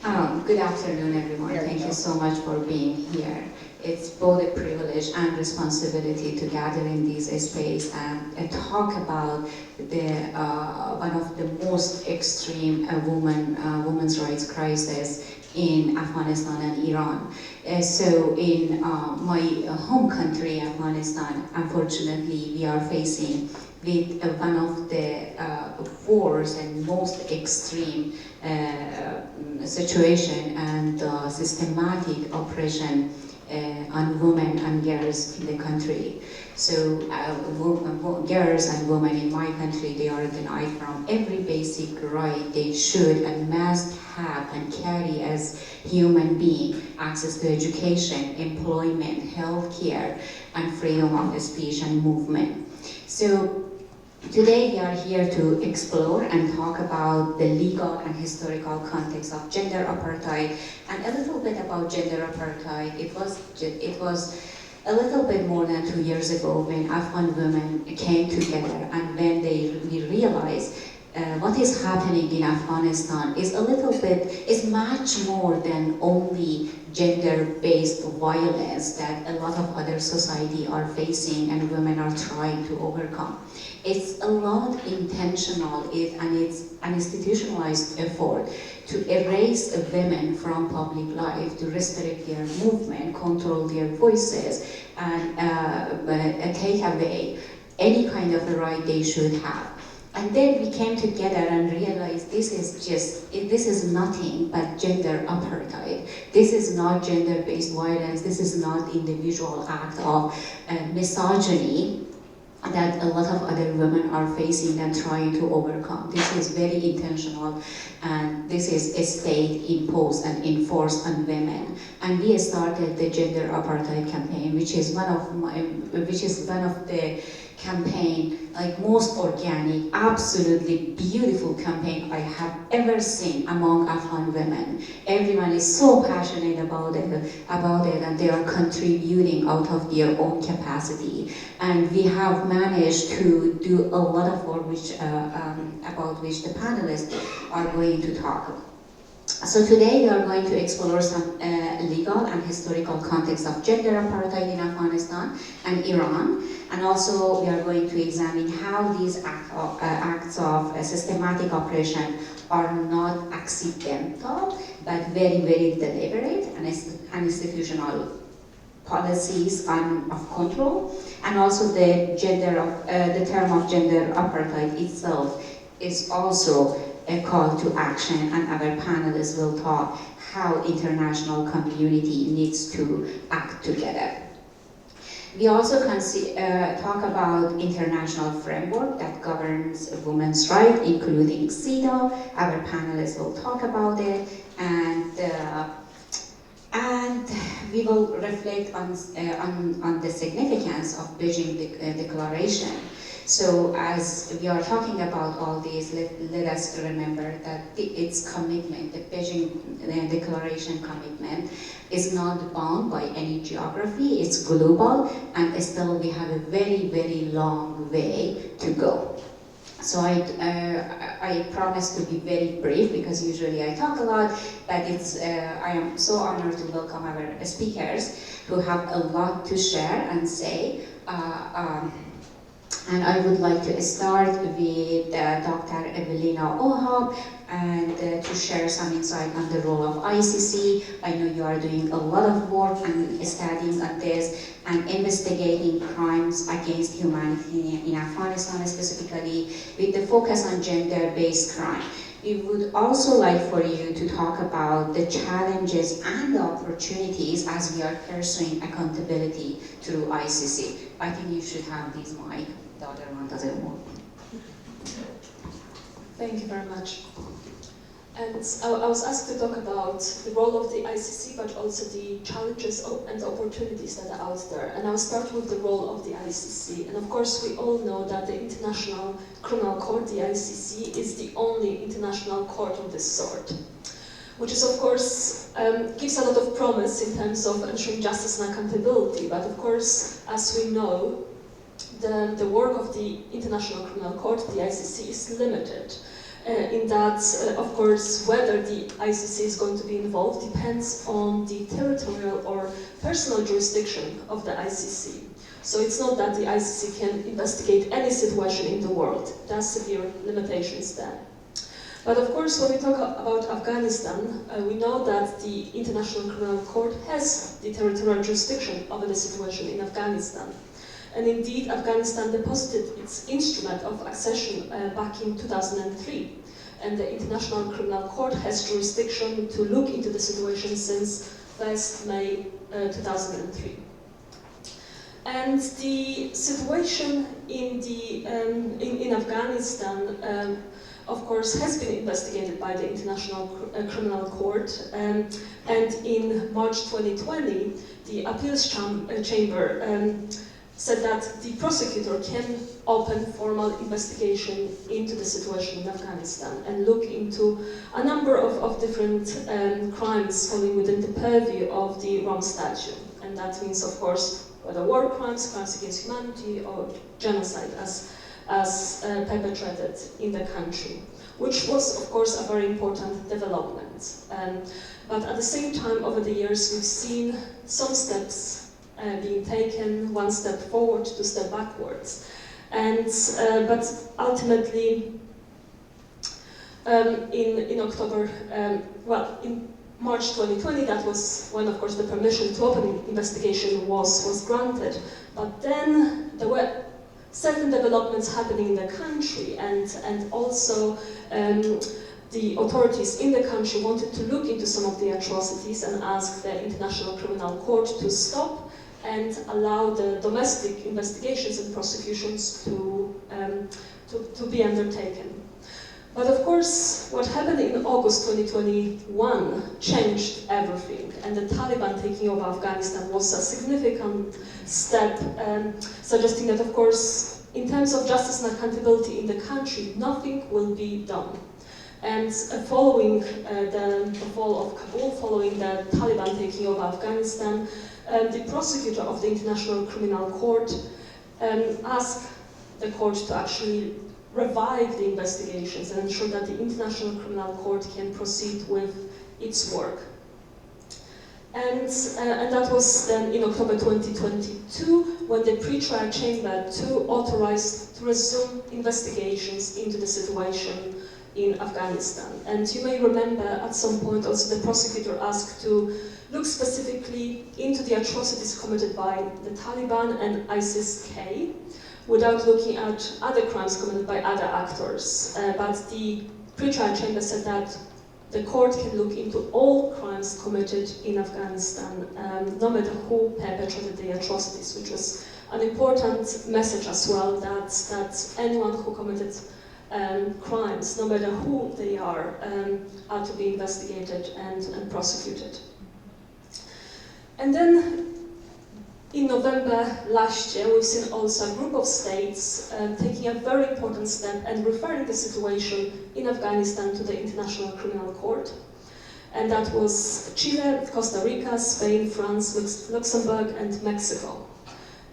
Good afternoon, everyone. Thank you so much for being here. It's both a privilege and responsibility to gather in this space and talk about one of the most extreme women's rights crises in Afghanistan and Iran. So in my home country, Afghanistan, unfortunately, we are facing with one of the worst and most extreme situation and systematic oppression on women and girls in the country. So girls and women in my country, they are denied from every basic right they should and must have and carry as human being: access to education, employment, healthcare, and freedom of speech and movement. So today we are here to explore and talk about the legal and historical context of gender apartheid, and a little bit about gender apartheid. It was a little bit more than 2 years ago when Afghan women came together, and when we realized what is happening in Afghanistan is much more than only gender-based violence that a lot of other society are facing and women are trying to overcome. It's a lot intentional and it's an institutionalized effort to erase women from public life, to restrict their movement, control their voices, and take away any kind of a right they should have. And then we came together and realized this is nothing but gender apartheid. This is not gender-based violence. This is not individual act of misogyny that a lot of other women are facing and trying to overcome. This is very intentional, and this is a state imposed and enforced on women. And we started the gender apartheid campaign, which is one of the campaign, like most organic, absolutely beautiful campaign I have ever seen among Afghan women. Everyone is so passionate about it, and they are contributing out of their own capacity. And we have managed to do a lot of work about which the panelists are going to talk. So today we are going to explore some legal and historical context of gender apartheid in Afghanistan and Iran, and also we are going to examine how these acts of systematic oppression are not accidental, but very, very deliberate and institutional policies of control, and also the term of gender apartheid itself is also a call to action, and our panelists will talk how international community needs to act together. We also talk about international framework that governs women's rights, including CEDAW. Our panelists will talk about it, and we will reflect on the significance of Beijing Declaration. So as we are talking about all these, let us remember that its commitment, the Beijing Declaration commitment, is not bound by any geography. It's global, and still we have a very, very long way to go. So I promise to be very brief, because usually I talk a lot, but I am so honored to welcome our speakers who have a lot to share and say. And I would like to start with Dr. Evelina Ohab, and to share some insight on the role of ICC. I know you are doing a lot of work and studying on this and investigating crimes against humanity in Afghanistan, specifically with the focus on gender-based crime. We would also like for you to talk about the challenges and the opportunities as we are pursuing accountability through ICC. I think you should have these mic. The other one doesn't work. Thank you very much. And I was asked to talk about the role of the ICC, but also the challenges and opportunities that are out there. And I'll start with the role of the ICC. And of course, we all know that the International Criminal Court, the ICC, is the only international court of this sort, which is, of course, gives a lot of promise in terms of ensuring justice and accountability. But of course, as we know, the work of the International Criminal Court, the ICC, is limited. in that, of course, whether the ICC is going to be involved depends on the territorial or personal jurisdiction of the ICC. So it's not that the ICC can investigate any situation in the world. There are severe limitations there. But of course, when we talk about Afghanistan, we know that the International Criminal Court has the territorial jurisdiction over the situation in Afghanistan. And indeed, Afghanistan deposited its instrument of accession back in 2003. And the International Criminal Court has jurisdiction to look into the situation since 1st May 2003. And the situation in Afghanistan, of course, has been investigated by the International Criminal Court. And in March 2020, the appeals chamber said that the prosecutor can open formal investigation into the situation in Afghanistan and look into a number of different crimes falling within the purview of the Rome Statute. And that means, of course, whether war crimes, crimes against humanity, or genocide as perpetrated in the country, which was, of course, a very important development. But at the same time, over the years, we've seen some steps being taken, one step forward, two steps backwards. And, but ultimately, in October, in March 2020, that was when, of course, the permission to open an investigation was granted. But then there were certain developments happening in the country, and also the authorities in the country wanted to look into some of the atrocities and ask the International Criminal Court to stop and allow the domestic investigations and prosecutions to be undertaken. But of course, what happened in August 2021 changed everything, and the Taliban taking over Afghanistan was a significant step, suggesting that, of course, in terms of justice and accountability in the country, nothing will be done. And following the fall of Kabul, following the Taliban taking over Afghanistan, the prosecutor of the International Criminal Court asked the court to actually revive the investigations and ensure that the International Criminal Court can proceed with its work. And that was then in October 2022 when the pre-trial chamber authorized to resume investigations into the situation in Afghanistan. And you may remember at some point also the prosecutor asked to look specifically into the atrocities committed by the Taliban and ISIS-K without looking at other crimes committed by other actors. But the pre-trial chamber said that the court can look into all crimes committed in Afghanistan, no matter who perpetrated the atrocities, which was an important message as well, that anyone who committed crimes, no matter who they are to be investigated and prosecuted. And then in November last year, we've seen also a group of states taking a very important step and referring the situation in Afghanistan to the International Criminal Court. And that was Chile, Costa Rica, Spain, France, Luxembourg, and Mexico.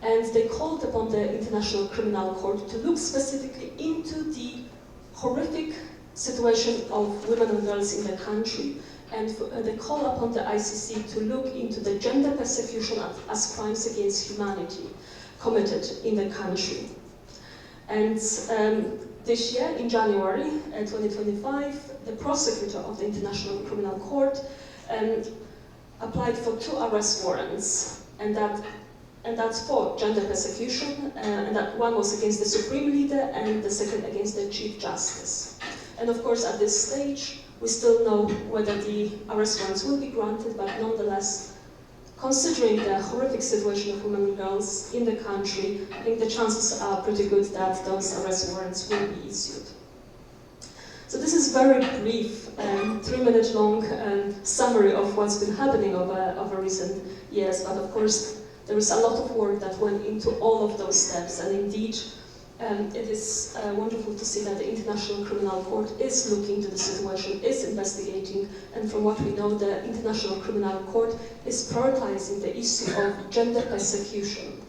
And they called upon the International Criminal Court to look specifically into the horrific situation of women and girls in the country, and they call upon the ICC to look into the gender persecution as crimes against humanity committed in the country. And this year, in January 2025, the prosecutor of the International Criminal Court applied for 2 arrest warrants, and that's for gender persecution, and that one was against the Supreme Leader and the second against the Chief Justice. And of course, at this stage, we still know whether the arrest warrants will be granted, but nonetheless, considering the horrific situation of women and girls in the country, I think the chances are pretty good that those arrest warrants will be issued. So this is very brief, 3-minute long summary of what's been happening over recent years, but of course, there is a lot of work that went into all of those steps, and indeed, it is wonderful to see that the International Criminal Court is looking into the situation, is investigating, and from what we know, the International Criminal Court is prioritizing the issue of gender persecution.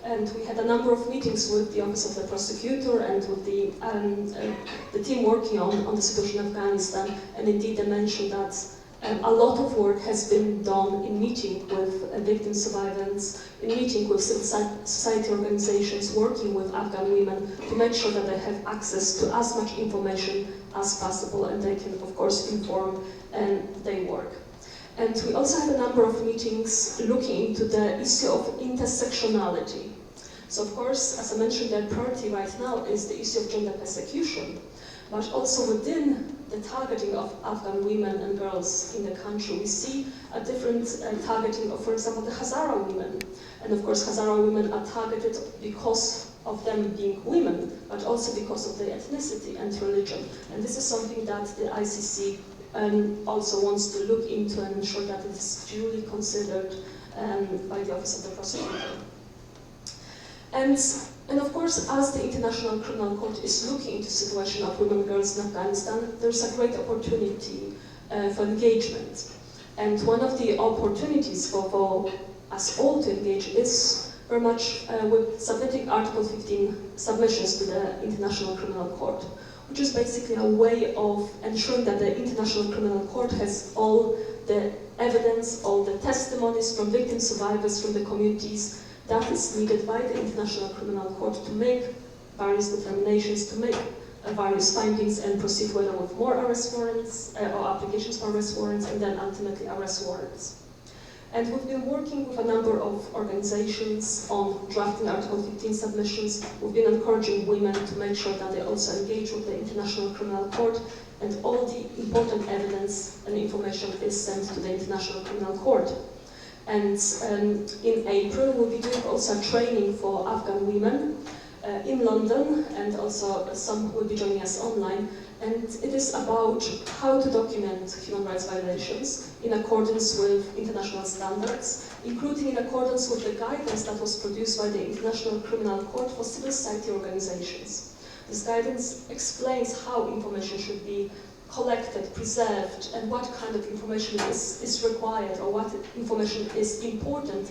And we had a number of meetings with the Office of the Prosecutor and with the team working on the situation in Afghanistan. And indeed, they mentioned that a lot of work has been done in meeting with victim survivors, in meeting with civil society organizations, working with Afghan women to make sure that they have access to as much information as possible, and they can, of course, inform their work. And we also had a number of meetings looking into the issue of intersectionality. So, of course, as I mentioned, their priority right now is the issue of gender persecution, but also within the targeting of Afghan women and girls in the country, we see a different targeting of, for example, the Hazara women. And of course, Hazara women are targeted because of them being women, but also because of their ethnicity and religion. And this is something that the ICC also wants to look into and ensure that it is duly considered by the Office of the Prosecutor. And of course, as the International Criminal Court is looking into the situation of women and girls in Afghanistan, there's a great opportunity for engagement. And one of the opportunities for us all to engage is very much with submitting Article 15 submissions to the International Criminal Court, which is basically a way of ensuring that the International Criminal Court has all the evidence, all the testimonies from victim survivors, from the communities, that is needed by the International Criminal Court to make various determinations, to make various findings and proceed whether with more arrest warrants or applications for arrest warrants and then ultimately arrest warrants. And we've been working with a number of organizations on drafting Article 15 submissions. We've been encouraging women to make sure that they also engage with the International Criminal Court, and all the important evidence and information is sent to the International Criminal Court. And in April, we'll be doing also training for Afghan women in London, and also some will be joining us online. And it is about how to document human rights violations in accordance with international standards, including in accordance with the guidance that was produced by the International Criminal Court for civil society organizations. This guidance explains how information should be collected, preserved, and what kind of information is required, or what information is important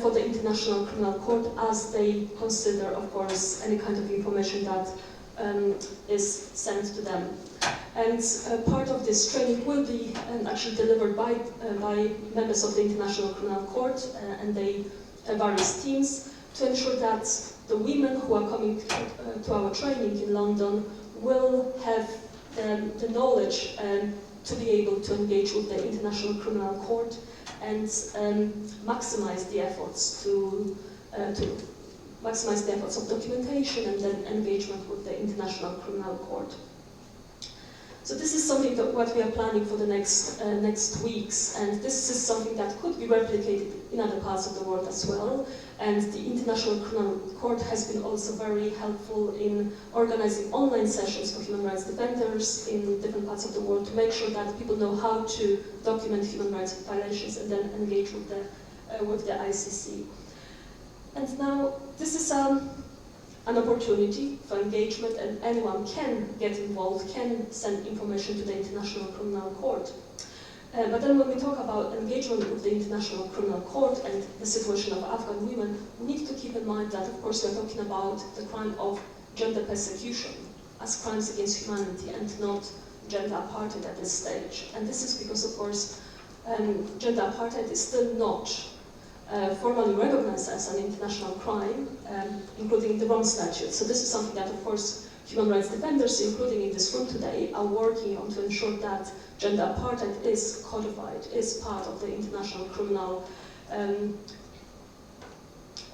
for the International Criminal Court as they consider, of course, any kind of information that is sent to them. And part of this training will be actually delivered by members of the International Criminal Court and the various teams to ensure that the women who are coming to our training in London will have the knowledge to be able to engage with the International Criminal Court and maximize the efforts to maximize the efforts of documentation and then engagement with the International Criminal Court. So this is something that what we are planning for the next weeks, and this is something that could be replicated in other parts of the world as well. And the International Criminal Court has been also very helpful in organizing online sessions for human rights defenders in different parts of the world to make sure that people know how to document human rights violations and then engage with the ICC. And now this is an opportunity for engagement, and anyone can get involved, can send information to the International Criminal Court. But then when we talk about engagement with the International Criminal Court and the situation of Afghan women, we need to keep in mind that, of course, we're talking about the crime of gender persecution as crimes against humanity and not gender apartheid at this stage. And this is because, of course, gender apartheid is still not formally recognized as an international crime, including the Rome Statute. So this is something that, of course, human rights defenders, including in this room today, are working on to ensure that gender apartheid is codified, is part of the international criminal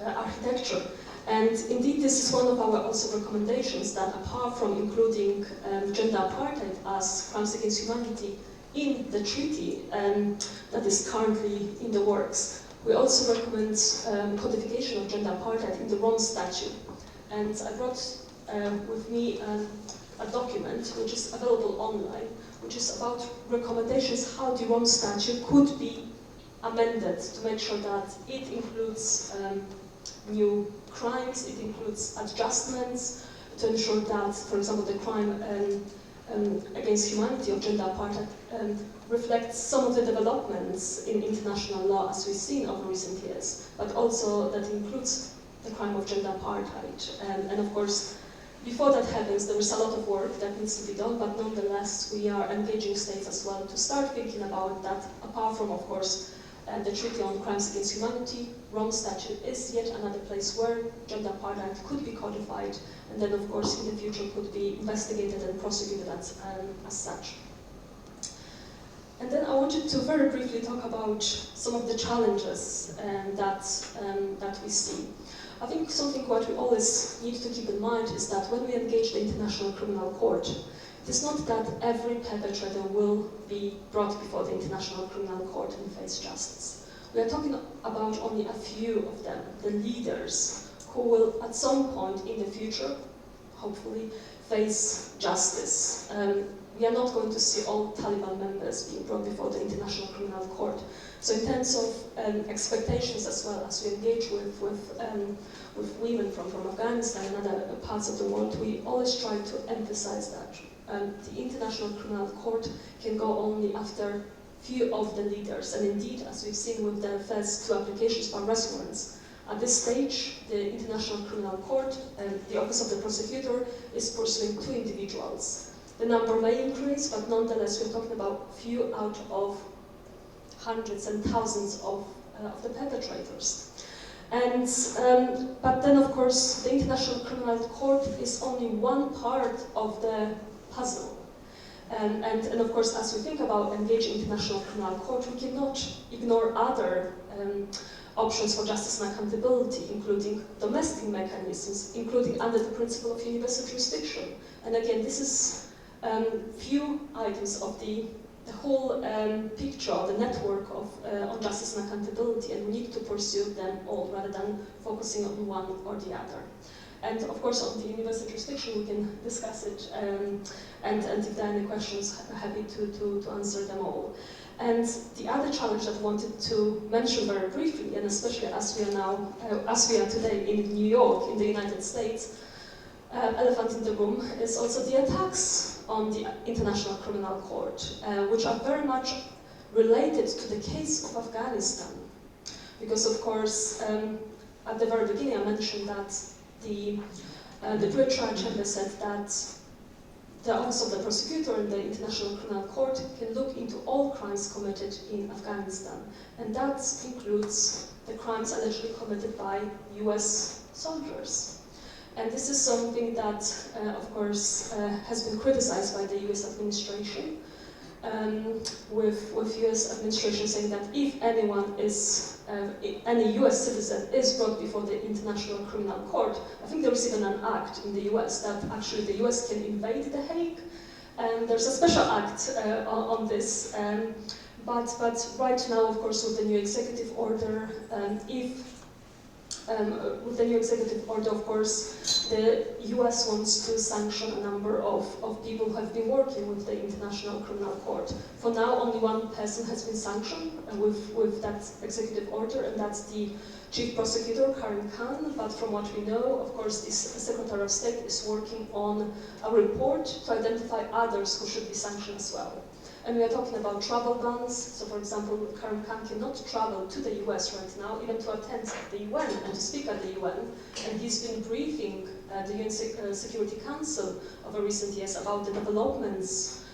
architecture. And indeed, this is one of our also recommendations, that apart from including gender apartheid as crimes against humanity in the treaty that is currently in the works, we also recommend codification of gender apartheid in the Rome Statute. And I brought with me a document which is available online, which is about recommendations how the Rome Statute could be amended to make sure that it includes new crimes, it includes adjustments to ensure that, for example, the crime against humanity of gender apartheid reflects some of the developments in international law as we've seen over recent years, but also that includes the crime of gender apartheid. And of course, before that happens, there is a lot of work that needs to be done, but nonetheless, we are engaging states as well to start thinking about that, apart from, of course, the Treaty on Crimes Against Humanity. Rome Statute is yet another place where gender apartheid could be codified, and then, of course, in the future could be investigated and prosecuted as such. And then I wanted to very briefly talk about some of the challenges that we see. I think something what we always need to keep in mind is that when we engage the International Criminal Court, it is not that every perpetrator will be brought before the International Criminal Court and face justice. We are talking about only a few of them, the leaders, who will at some point in the future, hopefully, face justice. We are not going to see all Taliban members being brought before the International Criminal Court. So in terms of expectations as well, as we engage with women from Afghanistan and other parts of the world, we always try to emphasize that the International Criminal Court can go only after few of the leaders. And indeed, as we've seen with the first two applications for arrest warrants, at this stage, the International Criminal Court and the Office of the Prosecutor is pursuing two individuals. The number may increase, but nonetheless, we're talking about few out of hundreds and thousands of the perpetrators. And, but then, of course, the International Criminal Court is only one part of the puzzle. And of course, as we think about engaging International Criminal Court, we cannot ignore other options for justice and accountability, including domestic mechanisms, including under the principle of universal jurisdiction. And again, this is few items of the whole picture, the network of on justice and accountability, and we need to pursue them all rather than focusing on one or the other. And of course, on the universal jurisdiction, we can discuss it, and if there are any questions, I'm happy to answer them all. And the other challenge that I wanted to mention very briefly, and especially as we are today in New York, in the United States, elephant in the room is also the attacks on the International Criminal Court, which are very much related to the case of Afghanistan. Because of course, at the very beginning I mentioned that the British Trial Chamber said that the Office of the Prosecutor and the International Criminal Court can look into all crimes committed in Afghanistan. And that includes the crimes allegedly committed by US soldiers. And this is something that, of course, has been criticized by the US administration, with US administration saying that if anyone is, any US citizen is brought before the International Criminal Court, I think there is even an act in the US that actually the US can invade The Hague, and there's a special act on this. But right now, of course, with the new executive order, with the new executive order, of course, the US wants to sanction a number of people who have been working with the International Criminal Court. For now, only one person has been sanctioned with that executive order, and that's the Chief Prosecutor, Karim Khan. But from what we know, of course, this Secretary of State is working on a report to identify others who should be sanctioned as well. And we are talking about travel bans. So, for example, Karim Khan cannot travel to the US right now, even to attend the UN and to speak at the UN. And he's been briefing the UN Security Council over recent years about the developments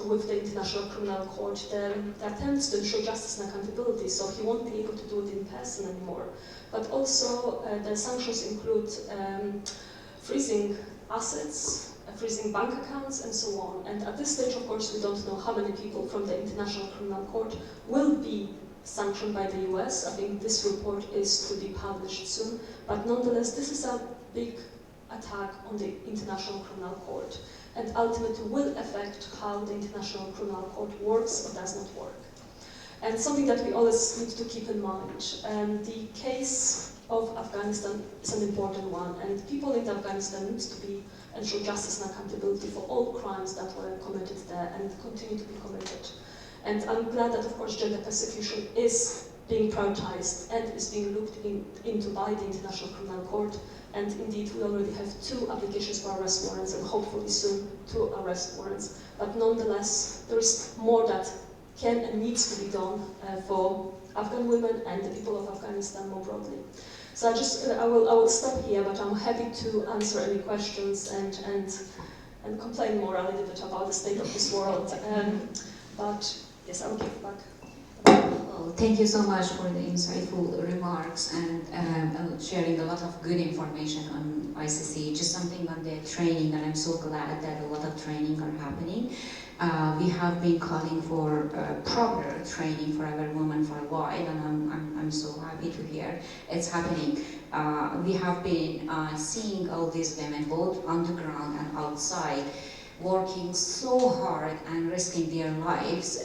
with the International Criminal Court, the attempts to ensure justice and accountability. So he won't be able to do it in person anymore. But also, the sanctions include freezing assets, freezing bank accounts, and so on. And at this stage, of course, we don't know how many people from the International Criminal Court will be sanctioned by the US. I think this report is to be published soon. But nonetheless, this is a big attack on the International Criminal Court, and ultimately will affect how the International Criminal Court works or does not work. And something that we always need to keep in mind, the case of Afghanistan is an important one, and people in Afghanistan need to be ensure justice and accountability for all crimes that were committed there and continue to be committed. And I'm glad that, of course, gender persecution is being prioritized and is being looked into by the International Criminal Court. And indeed, we already have 2 applications for arrest warrants, and hopefully soon 2 arrest warrants. But nonetheless, there is more that can and needs to be done for Afghan women and the people of Afghanistan more broadly. So I will stop here, but I'm happy to answer any questions and complain more a little bit about the state of this world. But yes, I will give back. Well, thank you so much for the insightful remarks and sharing a lot of good information on ICC. Just something on the training, and I'm so glad that a lot of training are happening. We have been calling for proper training for our women for a while, and I'm so happy to hear it's happening. We have been seeing all these women both on the ground and outside, working so hard and risking their lives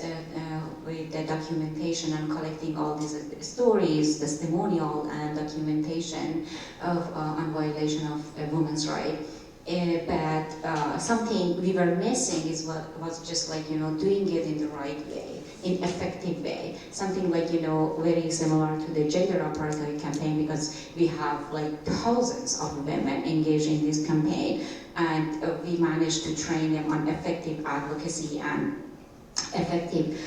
with the documentation and collecting all these stories, testimonial and documentation of on violation of women's rights. But something we were missing is what was just like, doing it in the right way, in effective way. Something like, very similar to the gender apartheid campaign, because we have like thousands of women engaged in this campaign, and we managed to train them on effective advocacy and effective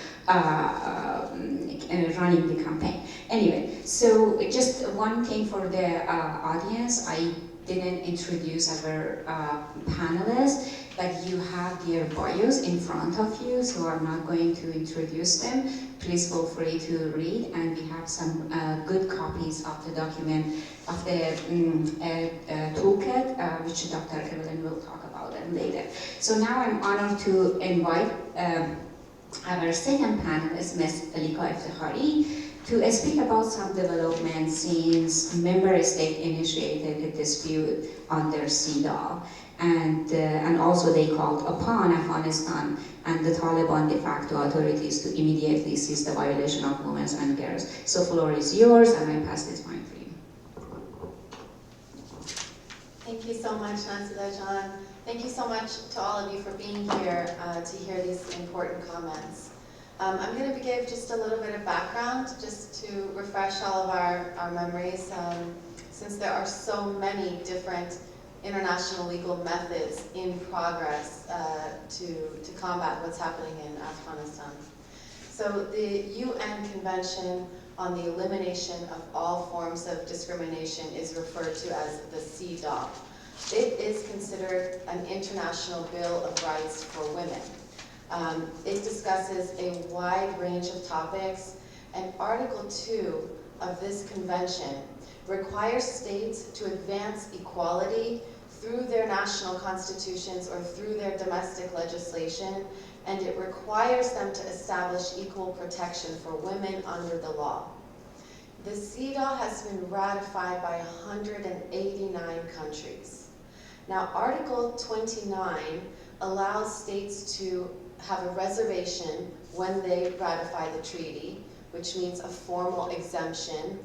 running the campaign. Anyway, so just one thing for the audience, I didn't introduce our panelists, but you have their bios in front of you, so I'm not going to introduce them. Please feel free to read, and we have some good copies of the document, of the toolkit, which Dr. Evelyn will talk about them later. So now I'm honored to invite our second panelist, Ms. Alika Iftihari, to speak about some developments since member state initiated a dispute on their CEDAW, and also they called upon Afghanistan and the Taliban de facto authorities to immediately cease the violation of women and girls. So floor is yours, and I pass this mic for you. Thank you so much, Nansila John. Thank you so much to all of you for being here to hear these important comments. I'm going to give just a little bit of background, just to refresh all of our memories, since there are so many different international legal methods in progress to combat what's happening in Afghanistan. So the UN Convention on the Elimination of All Forms of Discrimination is referred to as the CEDAW. It is considered an international Bill of Rights for women. It discusses a wide range of topics, and Article 2 of this convention requires states to advance equality through their national constitutions or through their domestic legislation, and it requires them to establish equal protection for women under the law. The CEDAW has been ratified by 189 countries. Now, Article 29 allows states to have a reservation when they ratify the treaty, which means a formal exemption,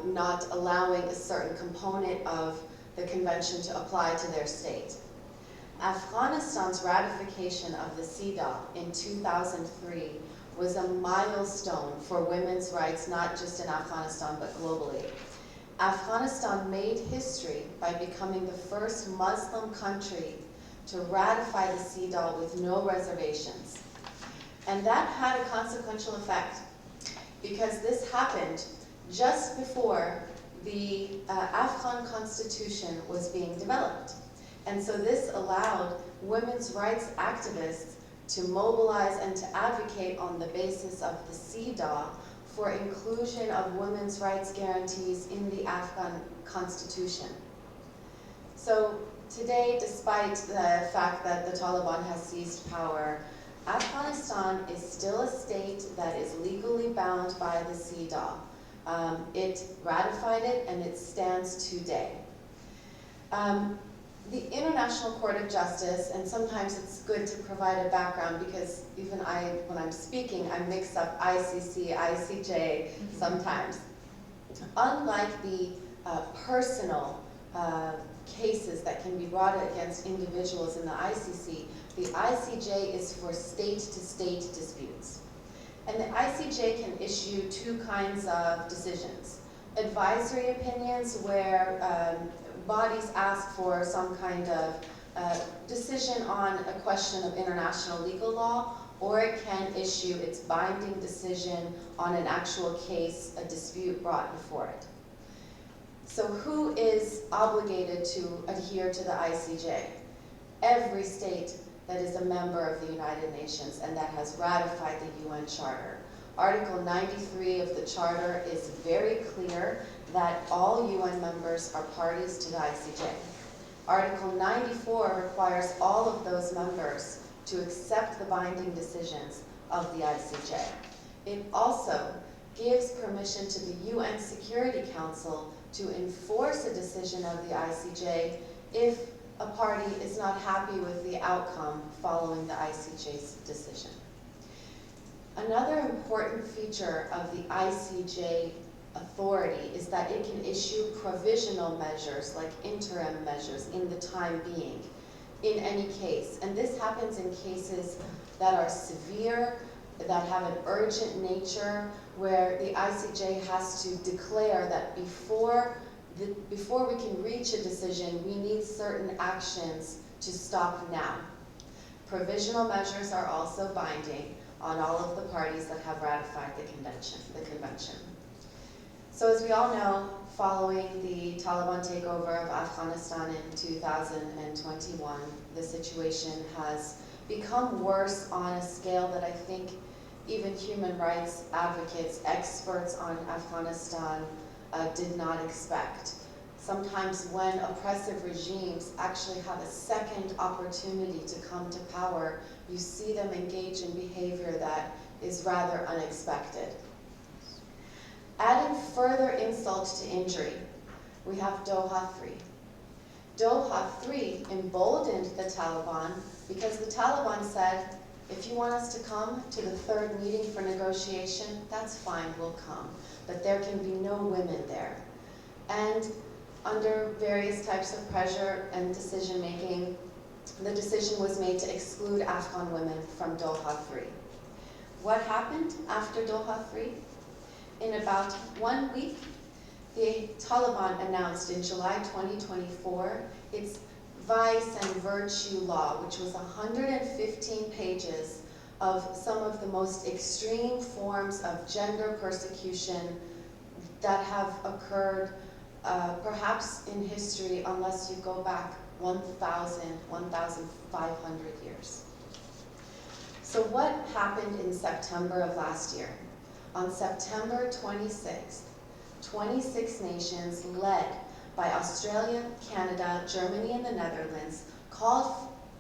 not allowing a certain component of the convention to apply to their state. Afghanistan's ratification of the CEDAW in 2003 was a milestone for women's rights, not just in Afghanistan, but globally. Afghanistan made history by becoming the first Muslim country to ratify the CEDAW with no reservations. And that had a consequential effect, because this happened just before the Afghan constitution was being developed. And so this allowed women's rights activists to mobilize and to advocate on the basis of the CEDAW for inclusion of women's rights guarantees in the Afghan constitution. So today, despite the fact that the Taliban has seized power, Afghanistan is still a state that is legally bound by the CEDAW. It ratified it, and it stands today. The International Court of Justice, and sometimes it's good to provide a background, because even when I'm speaking, I mix up ICC, ICJ sometimes. Unlike the personal cases that can be brought against individuals in the ICJ is for state-to-state disputes. And the ICJ can issue two kinds of decisions. Advisory opinions, where bodies ask for some kind of decision on a question of international legal law, or it can issue its binding decision on an actual case, a dispute brought before it. So who is obligated to adhere to the ICJ? Every state that is a member of the United Nations and that has ratified the UN Charter. Article 93 of the Charter is very clear that all UN members are parties to the ICJ. Article 94 requires all of those members to accept the binding decisions of the ICJ. It also gives permission to the UN Security Council to enforce a decision of the ICJ if a party is not happy with the outcome following the ICJ's decision. Another important feature of the ICJ authority is that it can issue provisional measures, like interim measures, in the time being, in any case. And this happens in cases that are severe, that have an urgent nature, where the ICJ has to declare that before we can reach a decision, we need certain actions to stop now. Provisional measures are also binding on all of the parties that have ratified the convention. So as we all know, following the Taliban takeover of Afghanistan in 2021, the situation has become worse on a scale that I think even human rights advocates, experts on Afghanistan did not expect. Sometimes when oppressive regimes actually have a second opportunity to come to power, you see them engage in behavior that is rather unexpected. Adding further insult to injury, we have Doha 3. Doha 3 emboldened the Taliban because the Taliban said, if you want us to come to the third meeting for negotiation, that's fine, we'll come. But there can be no women there. And under various types of pressure and decision making, the decision was made to exclude Afghan women from Doha 3. What happened after Doha 3? In about 1 week, the Taliban announced in July 2024 its Vice and Virtue Law, which was 115 pages of some of the most extreme forms of gender persecution that have occurred perhaps in history, unless you go back 1,500 years. So what happened in September of last year? On September 26th, 26 nations led by Australia, Canada, Germany, and the Netherlands called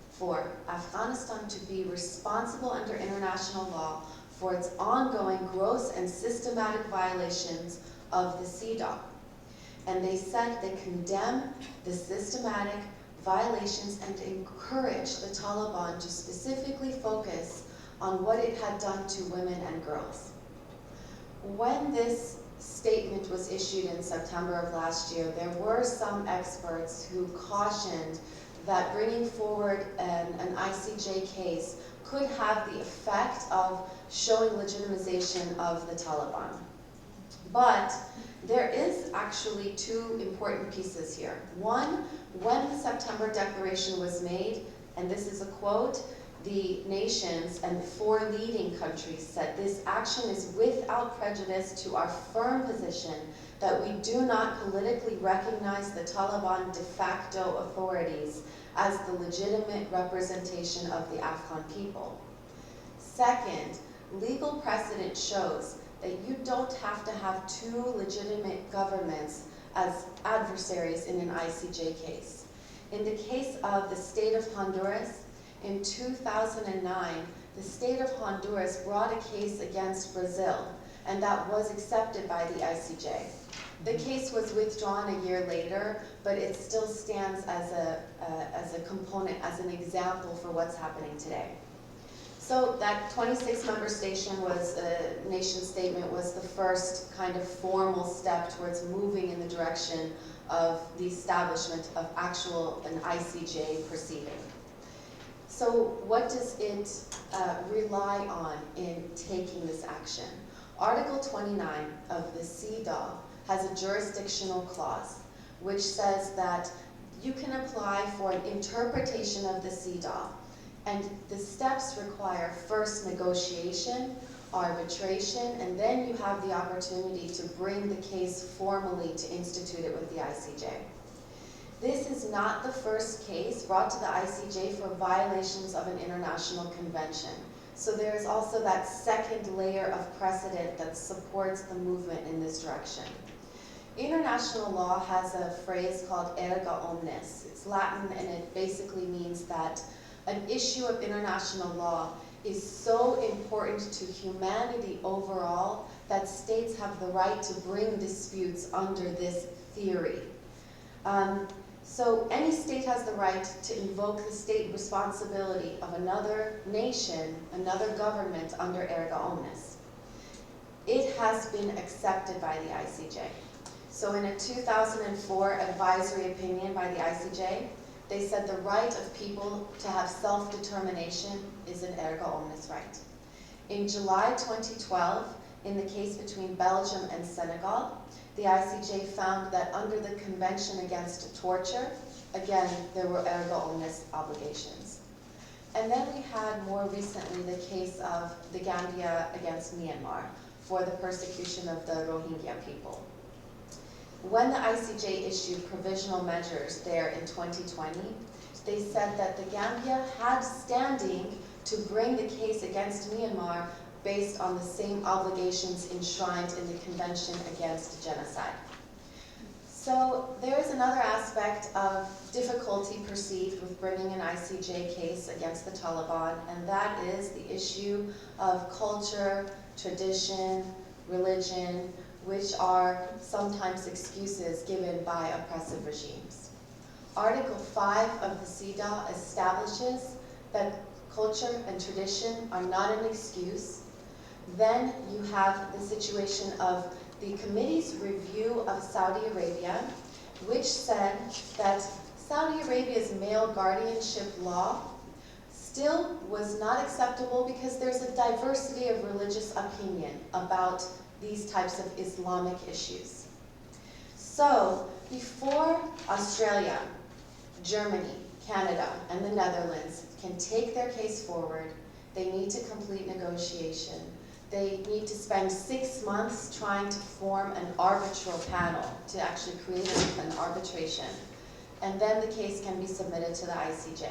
for Afghanistan to be responsible under international law for its ongoing gross and systematic violations of the CEDAW. And they said they condemn the systematic violations and encourage the Taliban to specifically focus on what it had done to women and girls. When this statement was issued in September of last year, there were some experts who cautioned that bringing forward an ICJ case could have the effect of showing legitimization of the Taliban. But there is actually two important pieces here. One, when the September Declaration was made, and this is a quote, the nations and 4 leading countries said, "This action is without prejudice to our firm position that we do not politically recognize the Taliban de facto authorities as the legitimate representation of the Afghan people." Second, legal precedent shows that you don't have to have 2 legitimate governments as adversaries in an ICJ case. In the case of the state of Honduras, in 2009, the state of Honduras brought a case against Brazil, and that was accepted by the ICJ. The case was withdrawn a year later, but it still stands as a component, as an example for what's happening today. So that 26-member nation statement was the first kind of formal step towards moving in the direction of the establishment of an ICJ proceeding. So what does it rely on in taking this action? Article 29 of the CEDAW has a jurisdictional clause which says that you can apply for an interpretation of the CEDAW, and the steps require first negotiation arbitration, and then you have the opportunity to bring the case formally to institute it with the ICJ. This is not the first case brought to the ICJ for violations of an international convention. So there is also that second layer of precedent that supports the movement in this direction. International law has a phrase called erga omnes. It's Latin, and it basically means that an issue of international law is so important to humanity overall that states have the right to bring disputes under this theory. So any state has the right to invoke the state responsibility of another nation, another government under erga omnes. It has been accepted by the ICJ. So in a 2004 advisory opinion by the ICJ, they said the right of people to have self-determination is an erga omnes right. In July 2012, in the case between Belgium and Senegal, the ICJ found that under the Convention Against Torture, again, there were erga omnes obligations. And then we had more recently the case of the Gambia against Myanmar for the persecution of the Rohingya people. When the ICJ issued provisional measures there in 2020, they said that the Gambia had standing to bring the case against Myanmar based on the same obligations enshrined in the Convention Against Genocide. So there is another aspect of difficulty perceived with bringing an ICJ case against the Taliban, and that is the issue of culture, tradition, religion, which are sometimes excuses given by oppressive regimes. Article 5 of the CEDAW establishes that culture and tradition are not an excuse. Then you have the situation of the committee's review of Saudi Arabia, which said that Saudi Arabia's male guardianship law still was not acceptable because there's a diversity of religious opinion about these types of Islamic issues. So before Australia, Germany, Canada, and the Netherlands can take their case forward, they need to complete negotiation. They need to spend 6 months trying to form an arbitral panel to actually create an arbitration. And then the case can be submitted to the ICJ.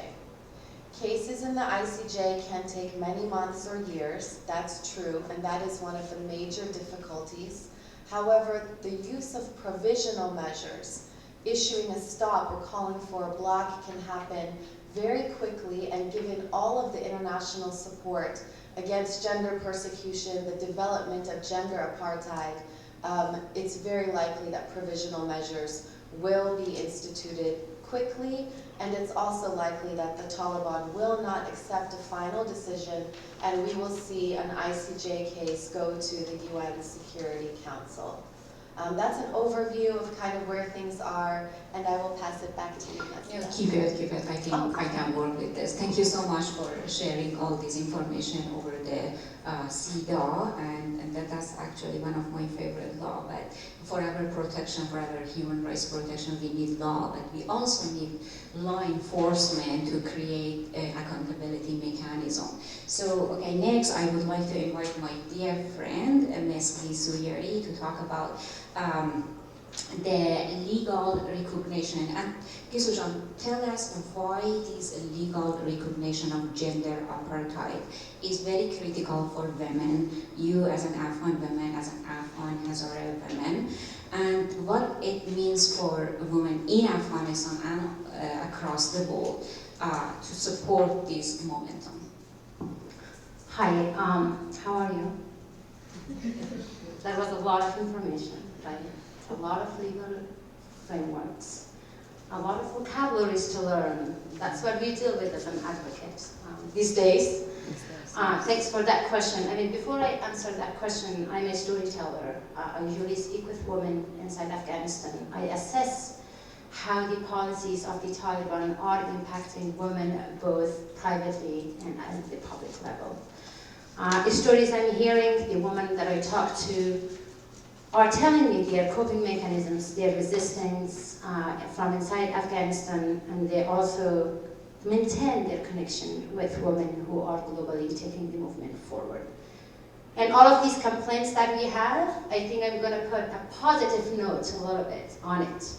Cases in the ICJ can take many months or years, that's true, and that is one of the major difficulties. However, the use of provisional measures, issuing a stop or calling for a block can happen very quickly, and given all of the international support against gender persecution, the development of gender apartheid, it's very likely that provisional measures will be instituted quickly, and it's also likely that the Taliban will not accept a final decision, and we will see an ICJ case go to the UN Security Council. That's an overview of kind of where things are, and I will pass it back to you, Nadia. Keep it. I think I can work with this. Thank you so much for sharing all this information over the CEDAW, and that's actually one of my favorite law. But for our protection, for our human rights protection, we need law, but we also need law enforcement to create an accountability mechanism. So, okay, next I would like to invite my dear friend, Ms. Suyeri, to talk about the legal recognition. And Gisujan, tell us why this legal recognition of gender apartheid is very critical for women, you as an Afghan woman, as an Afghan Hazara woman, and what it means for women in Afghanistan and across the world to support this momentum. Hi, how are you? That was a lot of information, right? A lot of legal frameworks, a lot of vocabularies to learn. That's what we deal with as an advocate these days. Thanks for that question. I mean, before I answer that question, I'm a storyteller. I usually speak with women inside Afghanistan. I assess how the policies of the Taliban are impacting women both privately and at the public level. The stories I'm hearing, the women that I talk to, are telling me their coping mechanisms, their resistance from inside Afghanistan, and they also maintain their connection with women who are globally taking the movement forward. And all of these complaints that we have, I think I'm going to put a positive note a little bit on it.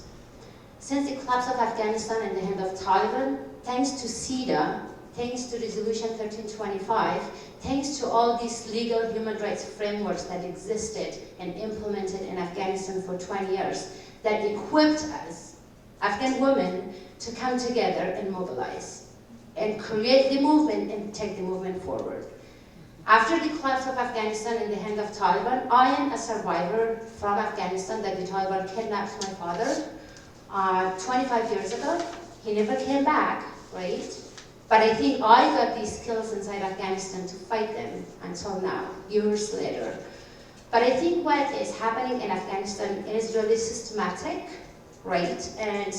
Since the collapse of Afghanistan in the hand of Taliban, thanks to CEDA, thanks to Resolution 1325, thanks to all these legal human rights frameworks that existed and implemented in Afghanistan for 20 years, that equipped us, Afghan women, to come together and mobilize and create the movement and take the movement forward. After the collapse of Afghanistan in the hand of Taliban, I am a survivor from Afghanistan that the Taliban kidnapped my father 25 years ago. He never came back, right? But I think I got these skills inside Afghanistan to fight them until now, years later. But I think what is happening in Afghanistan is really systematic, right? And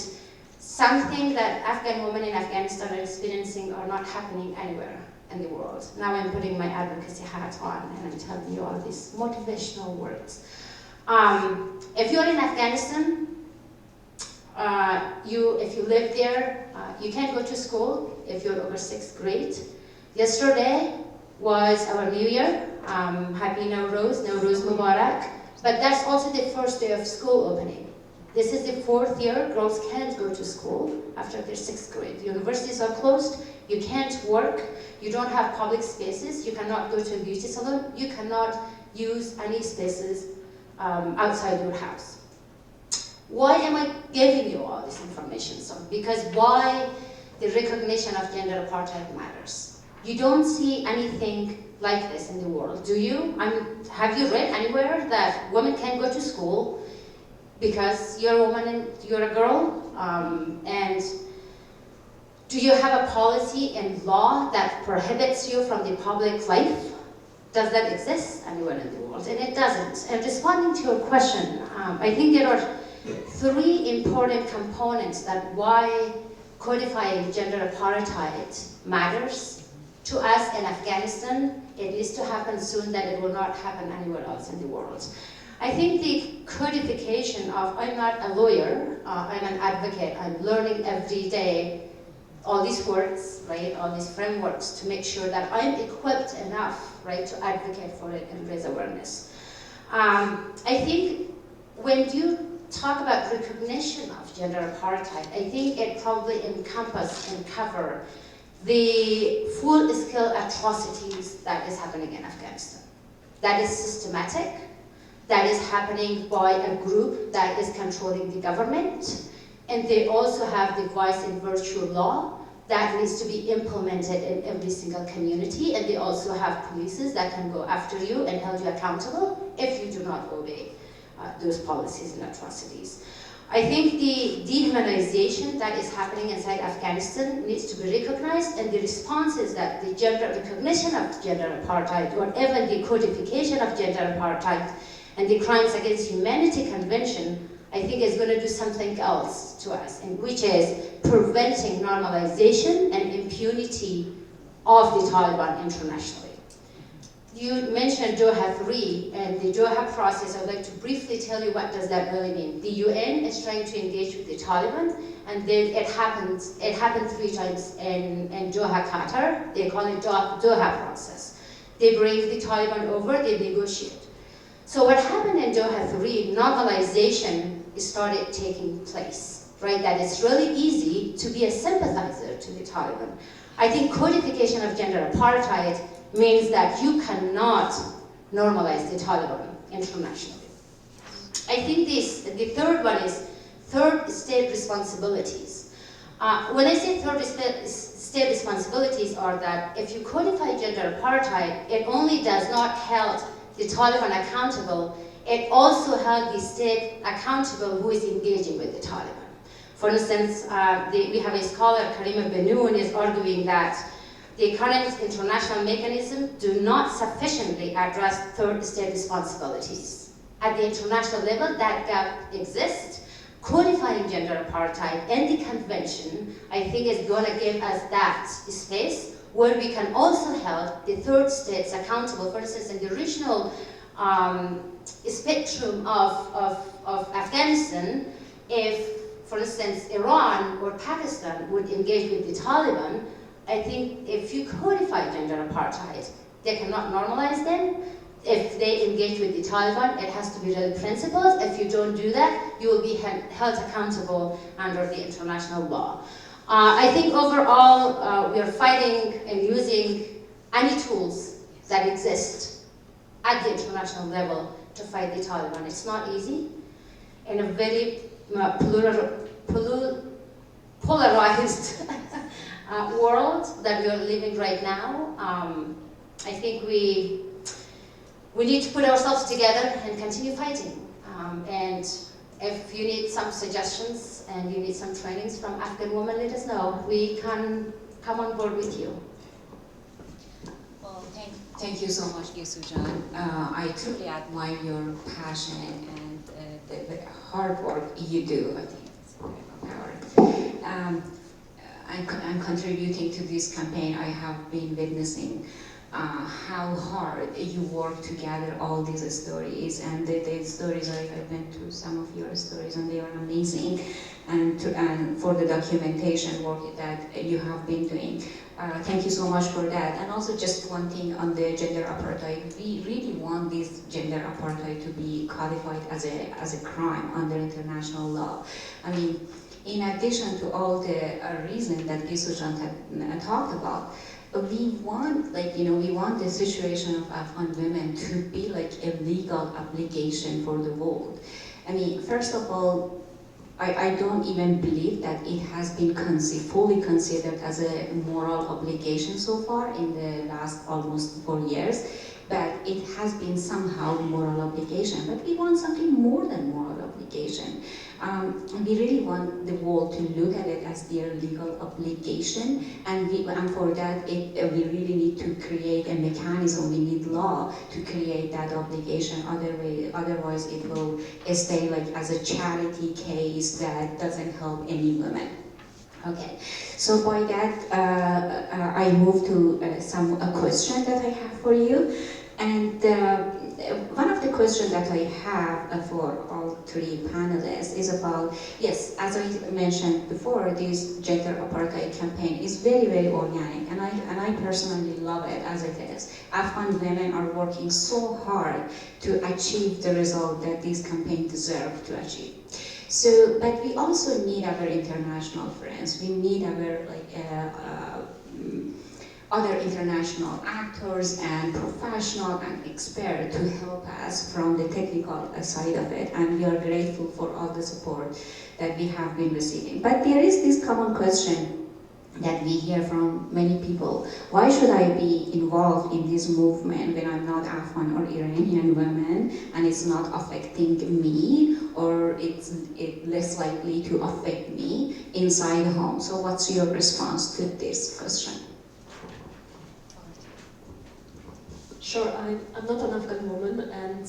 something that Afghan women in Afghanistan are experiencing are not happening anywhere in the world. Now I'm putting my advocacy hat on and I'm telling you all these motivational words. If you're in Afghanistan, if you live there, you can't go to school if you're over 6th grade. Yesterday was our New Year. Happy Nowruz Mubarak. But that's also the first day of school opening. This is the 4th year. Girls can't go to school after their 6th grade. Universities are closed. You can't work. You don't have public spaces. You cannot go to a beauty salon. You cannot use any spaces outside your house. Why am I giving you all this information? So, because why the recognition of gender apartheid matters. You don't see anything like this in the world, do you? Have you read anywhere that women can't go to school because you're a woman and you're a girl? And do you have a policy and law that prohibits you from the public life? Does that exist anywhere in the world? And it doesn't. And responding to your question, I think there are 3 important components that why codifying gender apartheid matters to us in Afghanistan. It needs to happen soon, that it will not happen anywhere else in the world. I think the codification of, I'm not a lawyer, I'm an advocate, I'm learning every day all these words, right, all these frameworks to make sure that I'm equipped enough, right, to advocate for it and raise awareness. I think when you talk about recognition of gender apartheid, I think it probably encompass and cover the full-scale atrocities that is happening in Afghanistan. That is systematic, that is happening by a group that is controlling the government, and they also have the vice and virtue law that needs to be implemented in every single community, and they also have policies that can go after you and hold you accountable if you do not obey those policies and atrocities. I think the dehumanization that is happening inside Afghanistan needs to be recognized, and the response is that the gender recognition of gender apartheid, or even the codification of gender apartheid and the Crimes Against Humanity Convention, I think is going to do something else to us, and which is preventing normalization and impunity of the Taliban internationally. You mentioned Doha 3 and the Doha process. I would like to briefly tell you what does that really mean. The UN is trying to engage with the Taliban, and then it happened 3 times in Doha, Qatar. They call it Doha process. They bring the Taliban over, they negotiate. So what happened in Doha 3, normalization started taking place, right? That it's really easy to be a sympathizer to the Taliban. I think codification of gender apartheid means that you cannot normalize the Taliban internationally. I think the third one is third state responsibilities. When I say third state responsibilities are that if you codify gender apartheid, it only does not hold the Taliban accountable, it also held the state accountable who is engaging with the Taliban. For instance, we have a scholar, Karima Benoon, is arguing that the current international mechanism do not sufficiently address third state responsibilities. At the international level, that gap exists. Codifying gender apartheid and the convention, I think, is going to give us that space where we can also hold the third states accountable. For instance, in the regional spectrum of Afghanistan, if, for instance, Iran or Pakistan would engage with the Taliban, I think if you codify gender apartheid, they cannot normalize them. if they engage with the Taliban, it has to be real principles. If you don't do that, you will be held accountable under the international law. I think overall, we are fighting and using any tools that exist at the international level to fight the Taliban. It's not easy. In a very polarized world that we are living right now, I think we need to put ourselves together and continue fighting. And if you need some suggestions and you need some trainings from Afghan women, let us know. We can come on board with you. Well, thank you so much, Gisujan. I truly admire your passion and the hard work you do. I think it's very empowering. I'm contributing to this campaign. I have been witnessing how hard you work to gather all these stories, and the stories, I went through some of your stories and they are amazing, and for the documentation work that you have been doing. Thank you so much for that. And also just one thing on the gender apartheid, we really want this gender apartheid to be codified as a crime under international law. I mean, in addition to all the reasons that Gisujan had talked about, we want, we want the situation of Afghan women to be like a legal obligation for the world. I mean, first of all, I don't even believe that it has been fully considered as a moral obligation so far in the last almost 4 years, but it has been somehow moral obligation. But we want something more than moral obligation. We really want the world to look at it as their legal obligation, and for that we really need to create a mechanism. We need law to create that obligation. Otherwise it will stay like as a charity case that doesn't help any women. Okay, so by that I move to a question that I have for you. And one of the questions that I have for all three panelists is about, yes, as I mentioned before, this gender apartheid campaign is very, very organic, and I personally love it as it is. Afghan women are working so hard to achieve the result that this campaign deserves to achieve. So, but we also need our international friends. We need our other international actors and professionals and experts to help us from the technical side of it, and we are grateful for all the support that we have been receiving. But there is this common question that we hear from many people: why should I be involved in this movement when I'm not Afghan or Iranian woman and it's not affecting me, or it's less likely to affect me inside home? So what's your response to this question? Sure, I'm not an Afghan woman, and